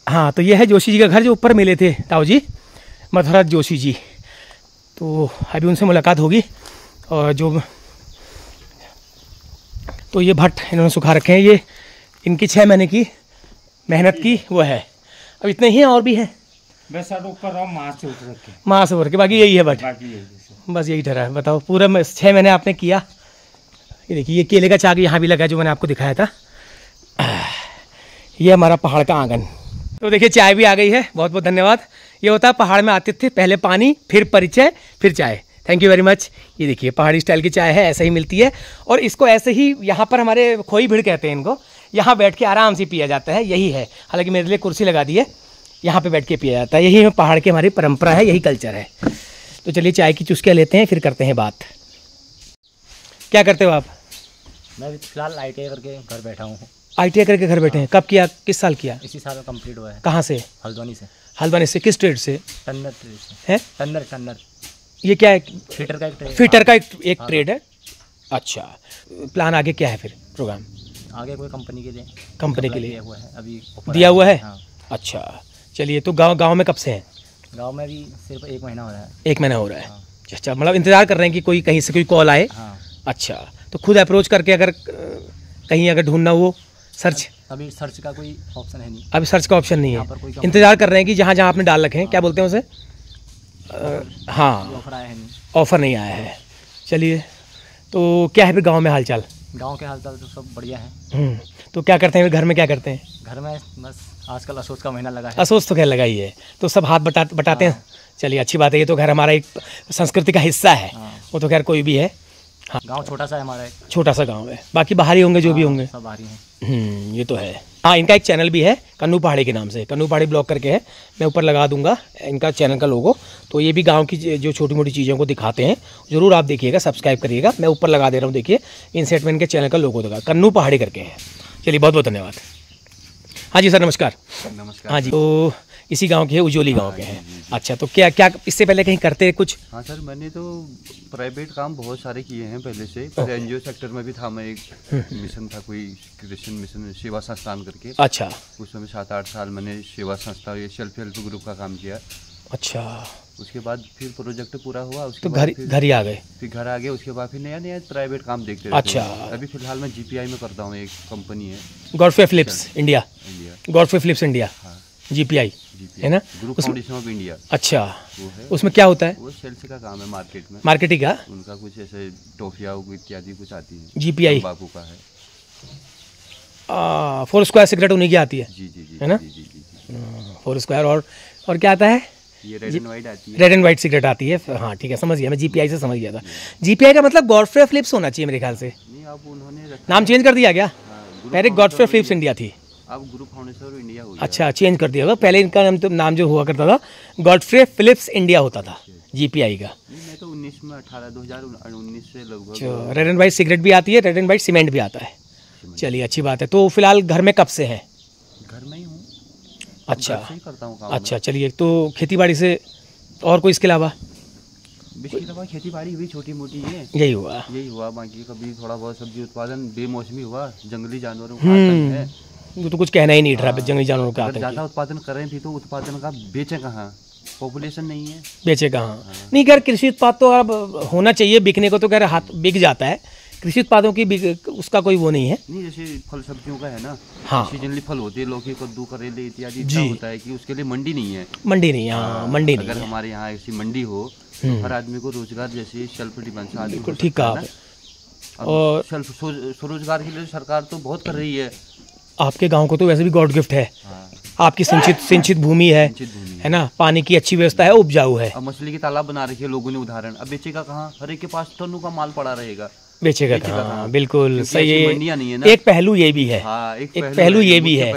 S1: हाँ, तो ये है जोशी जी का घर जो ऊपर मिले थे ताऊ जी, मधुराज जोशी जी। तो अभी उनसे मुलाकात होगी। और जो तो ये भट्ट इन्होंने सुखा रखे हैं, ये इनकी 6 महीने की मेहनत की वो है। अब इतने ही हैं, और भी हैं
S5: बस ऊपर और माँ से उठ रखे,
S1: माँ से भर के, बाकी यही है भट्ट, बस यही ठहरा है। बताओ, पूरा 6 महीने आपने किया। ये देखिए, ये केले का चाक यहाँ भी लगा है जो मैंने आपको दिखाया था। ये हमारा पहाड़ का आंगन। तो देखिए, चाय भी आ गई है, बहुत बहुत धन्यवाद। ये होता है पहाड़ में आतिथ्य, पहले पानी, फिर परिचय, फिर चाय। Thank you very much. ये देखिए, पहाड़ी स्टाइल की चाय है, ऐसे ही मिलती है। और इसको ऐसे ही यहाँ पर हमारे खोई भीड़ कहते हैं इनको, यहाँ बैठ के आराम से पिया जाता है, यही है। हालांकि मेरे लिए कुर्सी लगा दी है, यहाँ पे बैठ के पिया जाता है, यही पहाड़ की हमारी परंपरा है, यही कल्चर है। तो चलिए चाय की चुस्कियाँ लेते हैं, फिर करते हैं बात। क्या करते हो आप?
S6: मैं फिलहाल ITI करके घर बैठा हूँ।
S1: ITI करके घर बैठे हैं? कब किया, किस साल किया?
S6: इसी साल कंप्लीट हुआ है।
S1: कहाँ से?
S6: हल्द्वानी से।
S1: हल्द्वानी से? किस ट्रेड से?
S6: टन्नर ट्रेड से।
S1: है
S6: टन्नर।
S1: ये क्या है?
S6: फिटर का एक ट्रेड।
S1: फिटर का एक ट्रेड है। अच्छा, प्लान आगे क्या है फिर, प्रोग्राम
S6: आगे? कोई कंपनी के लिए
S1: दिया
S6: हुआ है अभी,
S1: दिया हुआ है।
S6: हाँ।
S1: अच्छा, चलिए। तो गांव में कब से हैं?
S6: गांव में भी सिर्फ 1 महीना हो रहा है।
S1: 1 महीना हो रहा है।
S6: हाँ।
S1: अच्छा, मतलब इंतजार कर रहे हैं कि कोई कहीं से कोई कॉल आए।
S6: हाँ।
S1: अच्छा, तो खुद अप्रोच करके अगर कहीं अगर ढूंढना हो, सर्च?
S6: अभी सर्च का कोई ऑप्शन है नहीं।
S1: अभी सर्च का ऑप्शन नहीं है, इंतजार कर रहे हैं कि जहाँ जहाँ आपने डाल रखे हैं, क्या बोलते हैं उसे? हाँ,
S6: ऑफर आया है नहीं।
S1: ऑफर नहीं आया है। चलिए, तो क्या है फिर गाँव में हालचाल?
S6: गांव के हालचाल तो सब बढ़िया है।
S1: तो क्या करते हैं घर में, क्या करते हैं?
S6: घर में बस आजकल असोच का महीना लगा है।
S1: असोच तो खैर लगा ही है, तो सब हाथ बटाते हैं। चलिए, अच्छी बात है, ये तो खैर हमारा एक संस्कृति का हिस्सा है। वो तो खैर कोई भी है। हाँ,
S6: गांव छोटा सा है हमारा, एक
S1: छोटा सा गांव है, बाकी बाहरी होंगे जो भी होंगे,
S6: सब बाहरी हैं।
S1: ये तो है। हाँ, इनका एक चैनल भी है कन्नू पहाड़ी के नाम से, कन्नू पहाड़ी ब्लॉग करके है, मैं ऊपर लगा दूंगा इनका चैनल का लोगो। तो ये भी गांव की जो छोटी मोटी चीज़ों को दिखाते हैं, ज़रूर आप देखिएगा, सब्सक्राइब करिएगा। मैं ऊपर लगा दे रहा हूँ, देखिए इंसेट में इनके चैनल का लोगो देगा, कन्नू पहाड़ी करके है। चलिए, बहुत बहुत धन्यवाद। हाँ जी सर, नमस्कार।
S4: नमस्कार।
S1: हाँ जी, तो इसी गांव के है, उजोली गांव के हैं। अच्छा, तो क्या क्या इससे पहले कहीं करते कुछ?
S4: हाँ सर, मैंने तो प्राइवेट काम बहुत सारे किए हैं पहले से। पहले NGO सेक्टर में भी था मैं, एक मिशन था, कोई क्रिश्चियन मिशन, सेवा संस्थान करके।
S1: अच्छा,
S4: उसमें 7-8 साल मैंने सेवा संस्था, ये सेल्फ हेल्प ग्रुप का काम किया।
S1: अच्छा,
S4: उसके बाद फिर प्रोजेक्ट पूरा हुआ, उसके
S1: तो
S4: बाद
S1: घर ही आ गए?
S4: फिर घर आ गए। उसके बाद फिर नया प्राइवेट काम देखते रहते
S1: अच्छा।
S4: हैं। अभी फिलहाल मैं GPI में करता हूँ, एक कंपनी है,
S1: Godfrey Phillips India. Godfrey Phillips India,
S4: हाँ।
S1: GPI है ना?
S4: Group foundation of India.
S1: अच्छा,
S4: वो है।
S1: उसमें क्या होता है?
S4: वो सेल्स का काम है, मार्केट में,
S1: मार्केटिंग का।
S4: उनका कुछ ऐसे टॉफिया इत्यादि कुछ आती है।
S1: GPI
S4: बाबू का है।
S1: फोर स्क्वायर सिगरेट उन्हीं की आती है।
S4: जी
S1: है ना? फोर स्क्वायर और क्या आता है?
S4: ये रेड एंड व्हाइट आती है।
S1: रेड एंड व्हाइट सिगरेट आती है। हाँ ठीक है, समझ गया, मैं GPI से समझ गया था। GPI का मतलब गॉडफ्रे फिलिप्स होना चाहिए मेरे ख्याल से।
S4: नहीं, अब उन्होंने
S1: नाम चेंज कर दिया क्या? पहले गॉडफ्रे फिलिप्स इंडिया थी,
S4: अब ग्रुप फाउंडेशन ऑफ इंडिया हो गया।
S1: अच्छा, चेंज कर दिया होगा। पहले इनका नाम जो हुआ करता था गॉडफ्रे फिलिप्स इंडिया होता था, GPI का।
S4: मैं तो 2019 से लगभग।
S1: रेड एंड व्हाइट सिगरेट भी आती है, रेड एंड व्हाइट सीमेंट भी आता है। चलिए, अच्छी बात है। तो फिलहाल घर में कब से हैं?
S4: घर में ही हूँ।
S1: अच्छा,
S4: करता हूँ काम।
S1: अच्छा, चलिए। तो खेती बाड़ी से और कोई इसके अलावा?
S4: इसके अलावा खेती बाड़ी हुई छोटी मोटी है,
S1: यही हुआ।
S4: बाकी कभी थोड़ा बहुत सब्जी उत्पादन बेमौसमी हुआ, जंगली जानवरों का आतंक है,
S1: वो तो कुछ कहना ही नहीं रहा जंगली जानवरों का।
S4: ज्यादा उत्पादन करें भी तो उत्पादन का बेचे कहाँ, पॉपुलेशन नहीं है,
S1: बेचे कहाँ। नहीं खैर कृषि उत्पाद तो अब होना चाहिए, बिकने को तो खैर हाथ बिक जाता है, कृषि उत्पादों की उसका कोई वो नहीं है।
S4: नहीं जैसे फल सब्जियों का है ना,
S1: हाँ
S4: सीजनली फल होते हैं, लौकी कद्दू करेले इत्यादि, इतना होता है कि उसके लिए मंडी नहीं है।
S1: मंडी नहीं, हाँ मंडी नहीं।
S4: अगर हमारे यहाँ ऐसी मंडी हो तो हर आदमी को रोजगार, जैसे सेल्फ डिपेंडेंस आदमी,
S1: ठीक है।
S4: और स्वरोजगार के लिए सरकार तो बहुत कर रही है।
S1: आपके गांव को तो वैसे भी गॉड गिफ्ट है, आपकी सिंचित भूमि है ना, पानी की अच्छी व्यवस्था है, उपजाऊ है।
S4: अब मछली की तालाब बना रखी है लोगों ने, उदाहरण। अब बेचेगा कहाँ, हर एक के पास टनों का माल पड़ा रहेगा,
S1: बेचेगा कहाँ। बिल्कुल सही है,
S4: मंडियां नहीं है ना।
S1: एक पहलू ये भी है, एक पहलू ये भी है,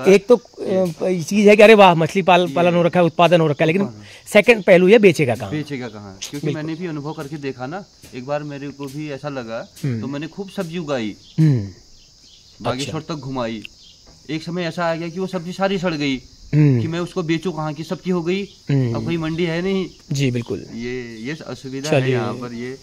S1: एक तो चीज है कि अरे वाह मछली पालन हो रखा है, उत्पादन हो रखा है, लेकिन सेकंड पहलू है बेचेगा कहाँ।
S4: क्योंकि मैंने भी अनुभव करके देखा ना, एक बार मेरे को भी ऐसा लगा तो मैंने खूब सब्जी उगाई, बागेश्वर तक घुमाई। एक समय ऐसा आ गया कि वो सब्जी सारी सड़ गई कि मैं उसको बेचूं कहाँ की, सबकी हो गई, अब कोई मंडी है नहीं।
S1: जी बिल्कुल,
S4: ये असुविधा है यहाँ पर, ये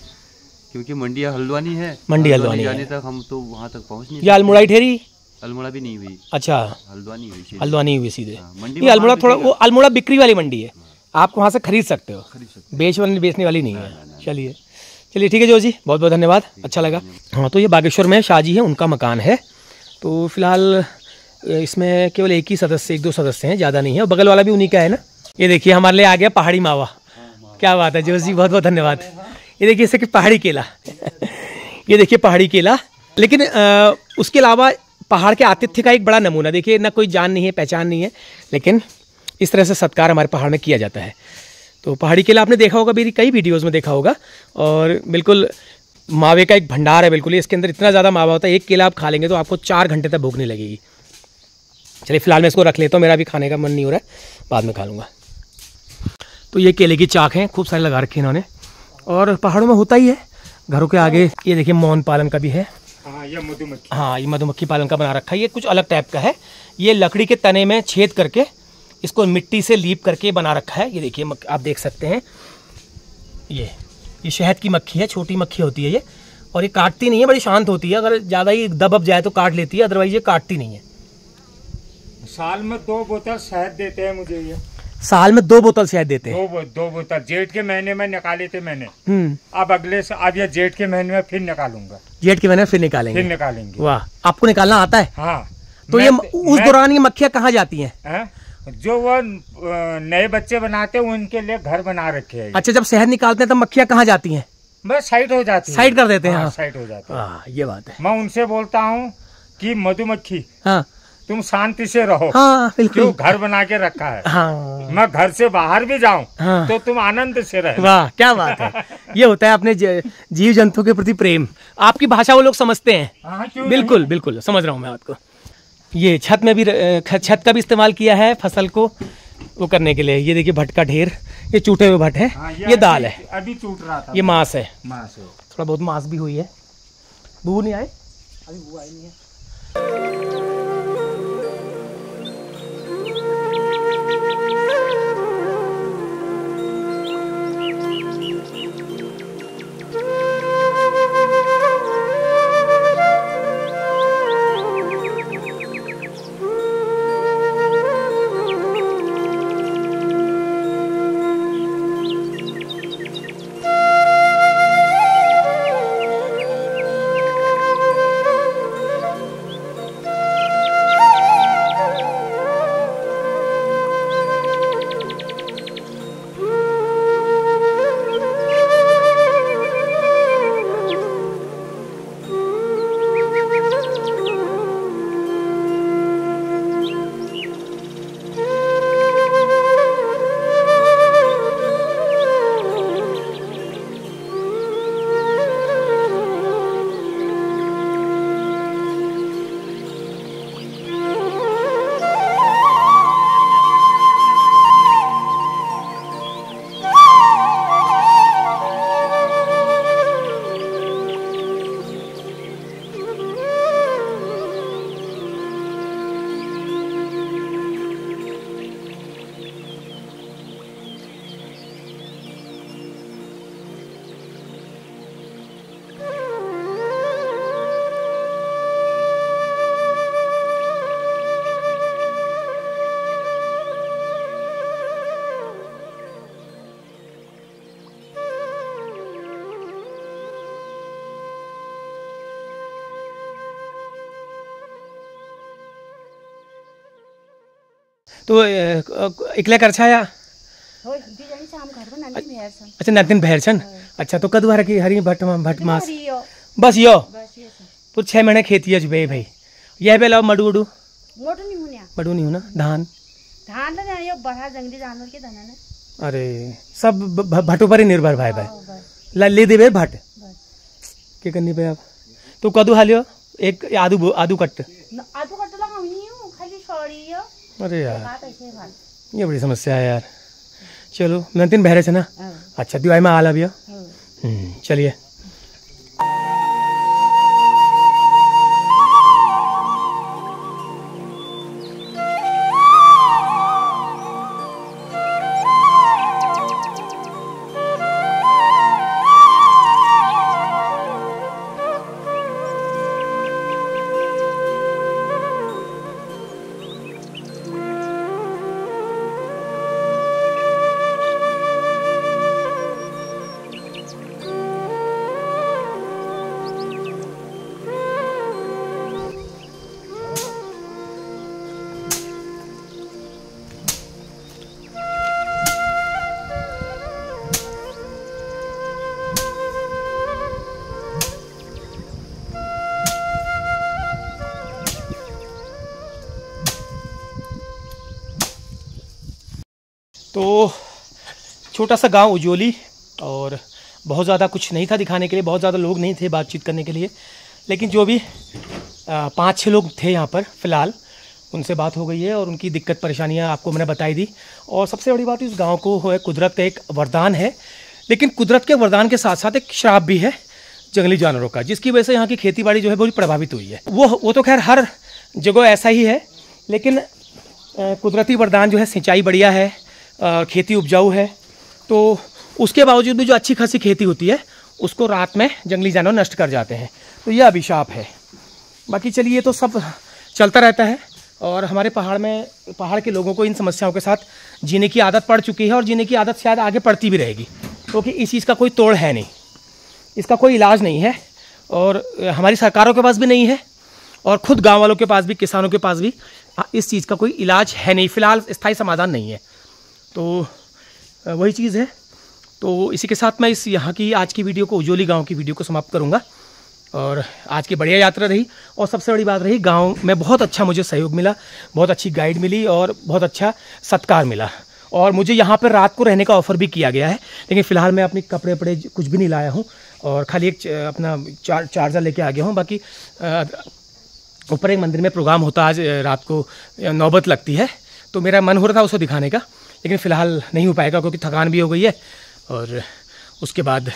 S4: क्योंकि मंडी हल्द्वानी है,
S1: हल्द्वानी
S4: जाने तक हम तो वहाँ तक पहुँच नहीं।
S1: ये अल्मोड़ा ही ठहरी,
S4: अल्मोड़ा भी नहीं हुई।
S1: अच्छा,
S4: हल्द्वानी हुई
S1: सीधे। ये अल्मोड़ा थोड़ा, वो अल्मोड़ा बिक्री वाली मंडी है, आप वहाँ से खरीद सकते हो, बेचने वाली नहीं है। चलिए ठीक है जो जी, बहुत बहुत धन्यवाद, अच्छा लगा। हाँ तो ये बागेश्वर में शाहजी है, उनका मकान है। तो फिलहाल इसमें केवल एक दो सदस्य हैं, ज़्यादा नहीं है, और बगल वाला भी उन्हीं का है ना। ये देखिए हमारे लिए आ गया पहाड़ी मावा, क्या बात है जोश जी, बहुत बहुत धन्यवाद। ये देखिए इसे पहाड़ी केला ये देखिए पहाड़ी केला। लेकिन उसके अलावा पहाड़ के आतिथ्य का एक बड़ा नमूना देखिए, ना कोई जान नहीं है, पहचान नहीं है, लेकिन इस तरह से सत्कार हमारे पहाड़ में किया जाता है। तो पहाड़ी केला आपने देखा होगा, मेरी कई वीडियोज़ में देखा होगा, और बिल्कुल मावे का एक भंडार है बिल्कुल। इसके अंदर इतना ज़्यादा मावा होता है, एक केला आप खा लेंगे तो आपको 4 घंटे तक भूख नहीं लगेगी। चलिए फिलहाल मैं इसको रख लेता हूँ, मेरा भी खाने का मन नहीं हो रहा है, बाद में खा लूँगा। तो ये केले की चाक हैं, खूब सारे लगा रखे हैं इन्होंने, और पहाड़ों में होता ही है घरों के आगे। ये देखिए मौन पालन का भी है,
S5: ये मधुमक्खी,
S1: हाँ ये मधुमक्खी पालन का बना रखा है। ये कुछ अलग टाइप का है, ये लकड़ी के तने में छेद करके इसको मिट्टी से लीप करके बना रखा है। ये देखिए आप देख सकते हैं, ये शहद की मक्खी है, छोटी मक्खी होती है ये, और ये काटती नहीं है, बड़ी शांत होती है। अगर ज़्यादा ही दब जाए तो काट लेती है, अदरवाइज ये काटती नहीं है।
S5: साल में 2 बोतल शहद देते हैं मुझे ये,
S1: साल में 2 बोतल शहद देते हैं।
S5: 2 बोतल जेठ के महीने में निकाले थे मैंने, अब अब ये जेठ के महीने में फिर निकालूंगा,
S1: जेठ के महीने में फिर निकालेंगे। वाह, आपको निकालना आता है?
S5: हाँ।
S1: तो ये उस दौरान ये मक्खियाँ कहाँ जाती हैं?
S5: जो वो नए बच्चे बनाते हैं उनके लिए घर बना रखे हैं।
S1: अच्छा, जब शहद निकालते हैं तब मक्खियाँ कहाँ जाती हैं?
S5: बस साइड हो जाती है,
S1: साइड कर देते हैं। हाँ,
S5: साइड हो जाती है।
S1: ये बात है।
S5: मैं उनसे बोलता हूँ कि मधुमक्खी,
S1: हाँ
S5: तुम शांति से रहो,
S1: हाँ बिल्कुल,
S5: क्यों घर बना के रखा है।
S1: हाँ,
S5: मैं घर से बाहर भी जाऊं,
S1: हाँ,
S5: तो तुम आनंद से रहे।
S1: वाह क्या बात है। ये होता है अपने जीव जंतु के प्रति प्रेम। आपकी भाषा वो लोग समझते हैं।
S5: हाँ,
S1: बिल्कुल बिल्कुल समझ रहा हूँ मैं आपको। ये छत में भी, छत का भी इस्तेमाल किया है फसल को वो करने के लिए। ये देखिए भट्ट का ढेर, ये चूटे हुए भट्ट है।
S5: हाँ,
S1: ये दाल है,
S5: अभी टूट रहा था।
S1: ये मांस है,
S5: मांस है,
S1: थोड़ा बहुत मांस भी हुई है। बू नहीं आए अभी, बू आई नहीं है। तो इकले कर छा या अच्छा नतिन भैर छन अच्छा तो कदू हर की हरी भट मास बस यो पूरे 6 महीने खेती है जुबे भाई यह बेला मडू उडू मडू नहीं हो ना धान
S3: धान तो यो बड़ा जंगली जानवर के धना ने
S1: अरे सब भटों पर ही निर्भर भाई भाई ले दे भट क्या करनी पे आप तो कदू हालियो एक आदू कट
S3: लगा नहीं हूं खाली छोड़ी यो
S1: अरे यार ये बड़ी समस्या है यार चलो नंतिन बहरे से ना अच्छा दिवाई में आला भी चलिए तो छोटा सा गांव उजोली और बहुत ज़्यादा कुछ नहीं था दिखाने के लिए, बहुत ज़्यादा लोग नहीं थे बातचीत करने के लिए, लेकिन जो भी 5-6 लोग थे यहाँ पर फ़िलहाल उनसे बात हो गई है और उनकी दिक्कत परेशानियाँ आपको मैंने बताई दी। और सबसे बड़ी बात इस गांव को है कुदरत का एक वरदान है, लेकिन कुदरत के वरदान के साथ साथ एक श्राप भी है जंगली जानवरों का, जिसकी वजह से यहाँ की खेती बाड़ी जो है बहुत प्रभावित हुई है। वो तो खैर हर जगह ऐसा ही है, लेकिन कुदरती वरदान जो है सिंचाई बढ़िया है, खेती उपजाऊ है, तो उसके बावजूद भी जो अच्छी खासी खेती होती है उसको रात में जंगली जानवर नष्ट कर जाते हैं। तो यह अभिशाप है। बाकी चलिए, तो सब चलता रहता है और हमारे पहाड़ के लोगों को इन समस्याओं के साथ जीने की आदत पड़ चुकी है और जीने की आदत शायद आगे पड़ती भी रहेगी, क्योंकि इस चीज़ का कोई तोड़ है नहीं, इसका कोई इलाज नहीं है और हमारी सरकारों के पास भी नहीं है और ख़ुद गाँव वालों के पास भी, किसानों के पास भी इस चीज़ का कोई इलाज है नहीं, फ़िलहाल स्थायी समाधान नहीं है। तो वही चीज़ है। तो इसी के साथ मैं इस यहाँ की आज की वीडियो को, उजोली गांव की वीडियो को समाप्त करूँगा। और आज की बढ़िया यात्रा रही और सबसे बड़ी बात रही, गांव में बहुत अच्छा मुझे सहयोग मिला, बहुत अच्छी गाइड मिली और बहुत अच्छा सत्कार मिला। और मुझे यहाँ पर रात को रहने का ऑफ़र भी किया गया है, लेकिन फ़िलहाल मैं अपने कपड़े वपड़े कुछ भी नहीं लाया हूँ और खाली एक अपना चार्जर लेके आ गया हूँ। बाकी ऊपर एक मंदिर में प्रोग्राम होता, आज रात को नौबत लगती है, तो मेरा मन हो रहा था उसको दिखाने का, लेकिन फ़िलहाल नहीं हो पाएगा क्योंकि थकान भी हो गई है। और उसके बाद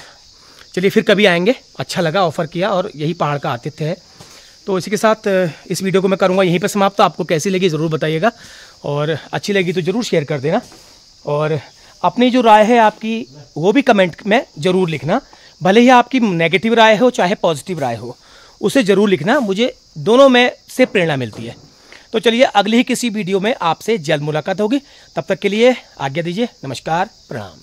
S1: चलिए फिर कभी आएंगे। अच्छा लगा, ऑफ़र किया और यही पहाड़ का आतिथ्य है। तो इसी के साथ इस वीडियो को मैं करूँगा यहीं पर समाप्त। तो आपको कैसी लगी ज़रूर बताइएगा और अच्छी लगी तो ज़रूर शेयर कर देना और अपनी जो राय है आपकी वो भी कमेंट में ज़रूर लिखना, भले ही आपकी नेगेटिव राय हो चाहे पॉजिटिव राय हो, उसे ज़रूर लिखना, मुझे दोनों में से प्रेरणा मिलती है। तो चलिए अगली ही किसी वीडियो में आपसे जल्द मुलाकात होगी, तब तक के लिए आज्ञा दीजिए। नमस्कार, प्रणाम।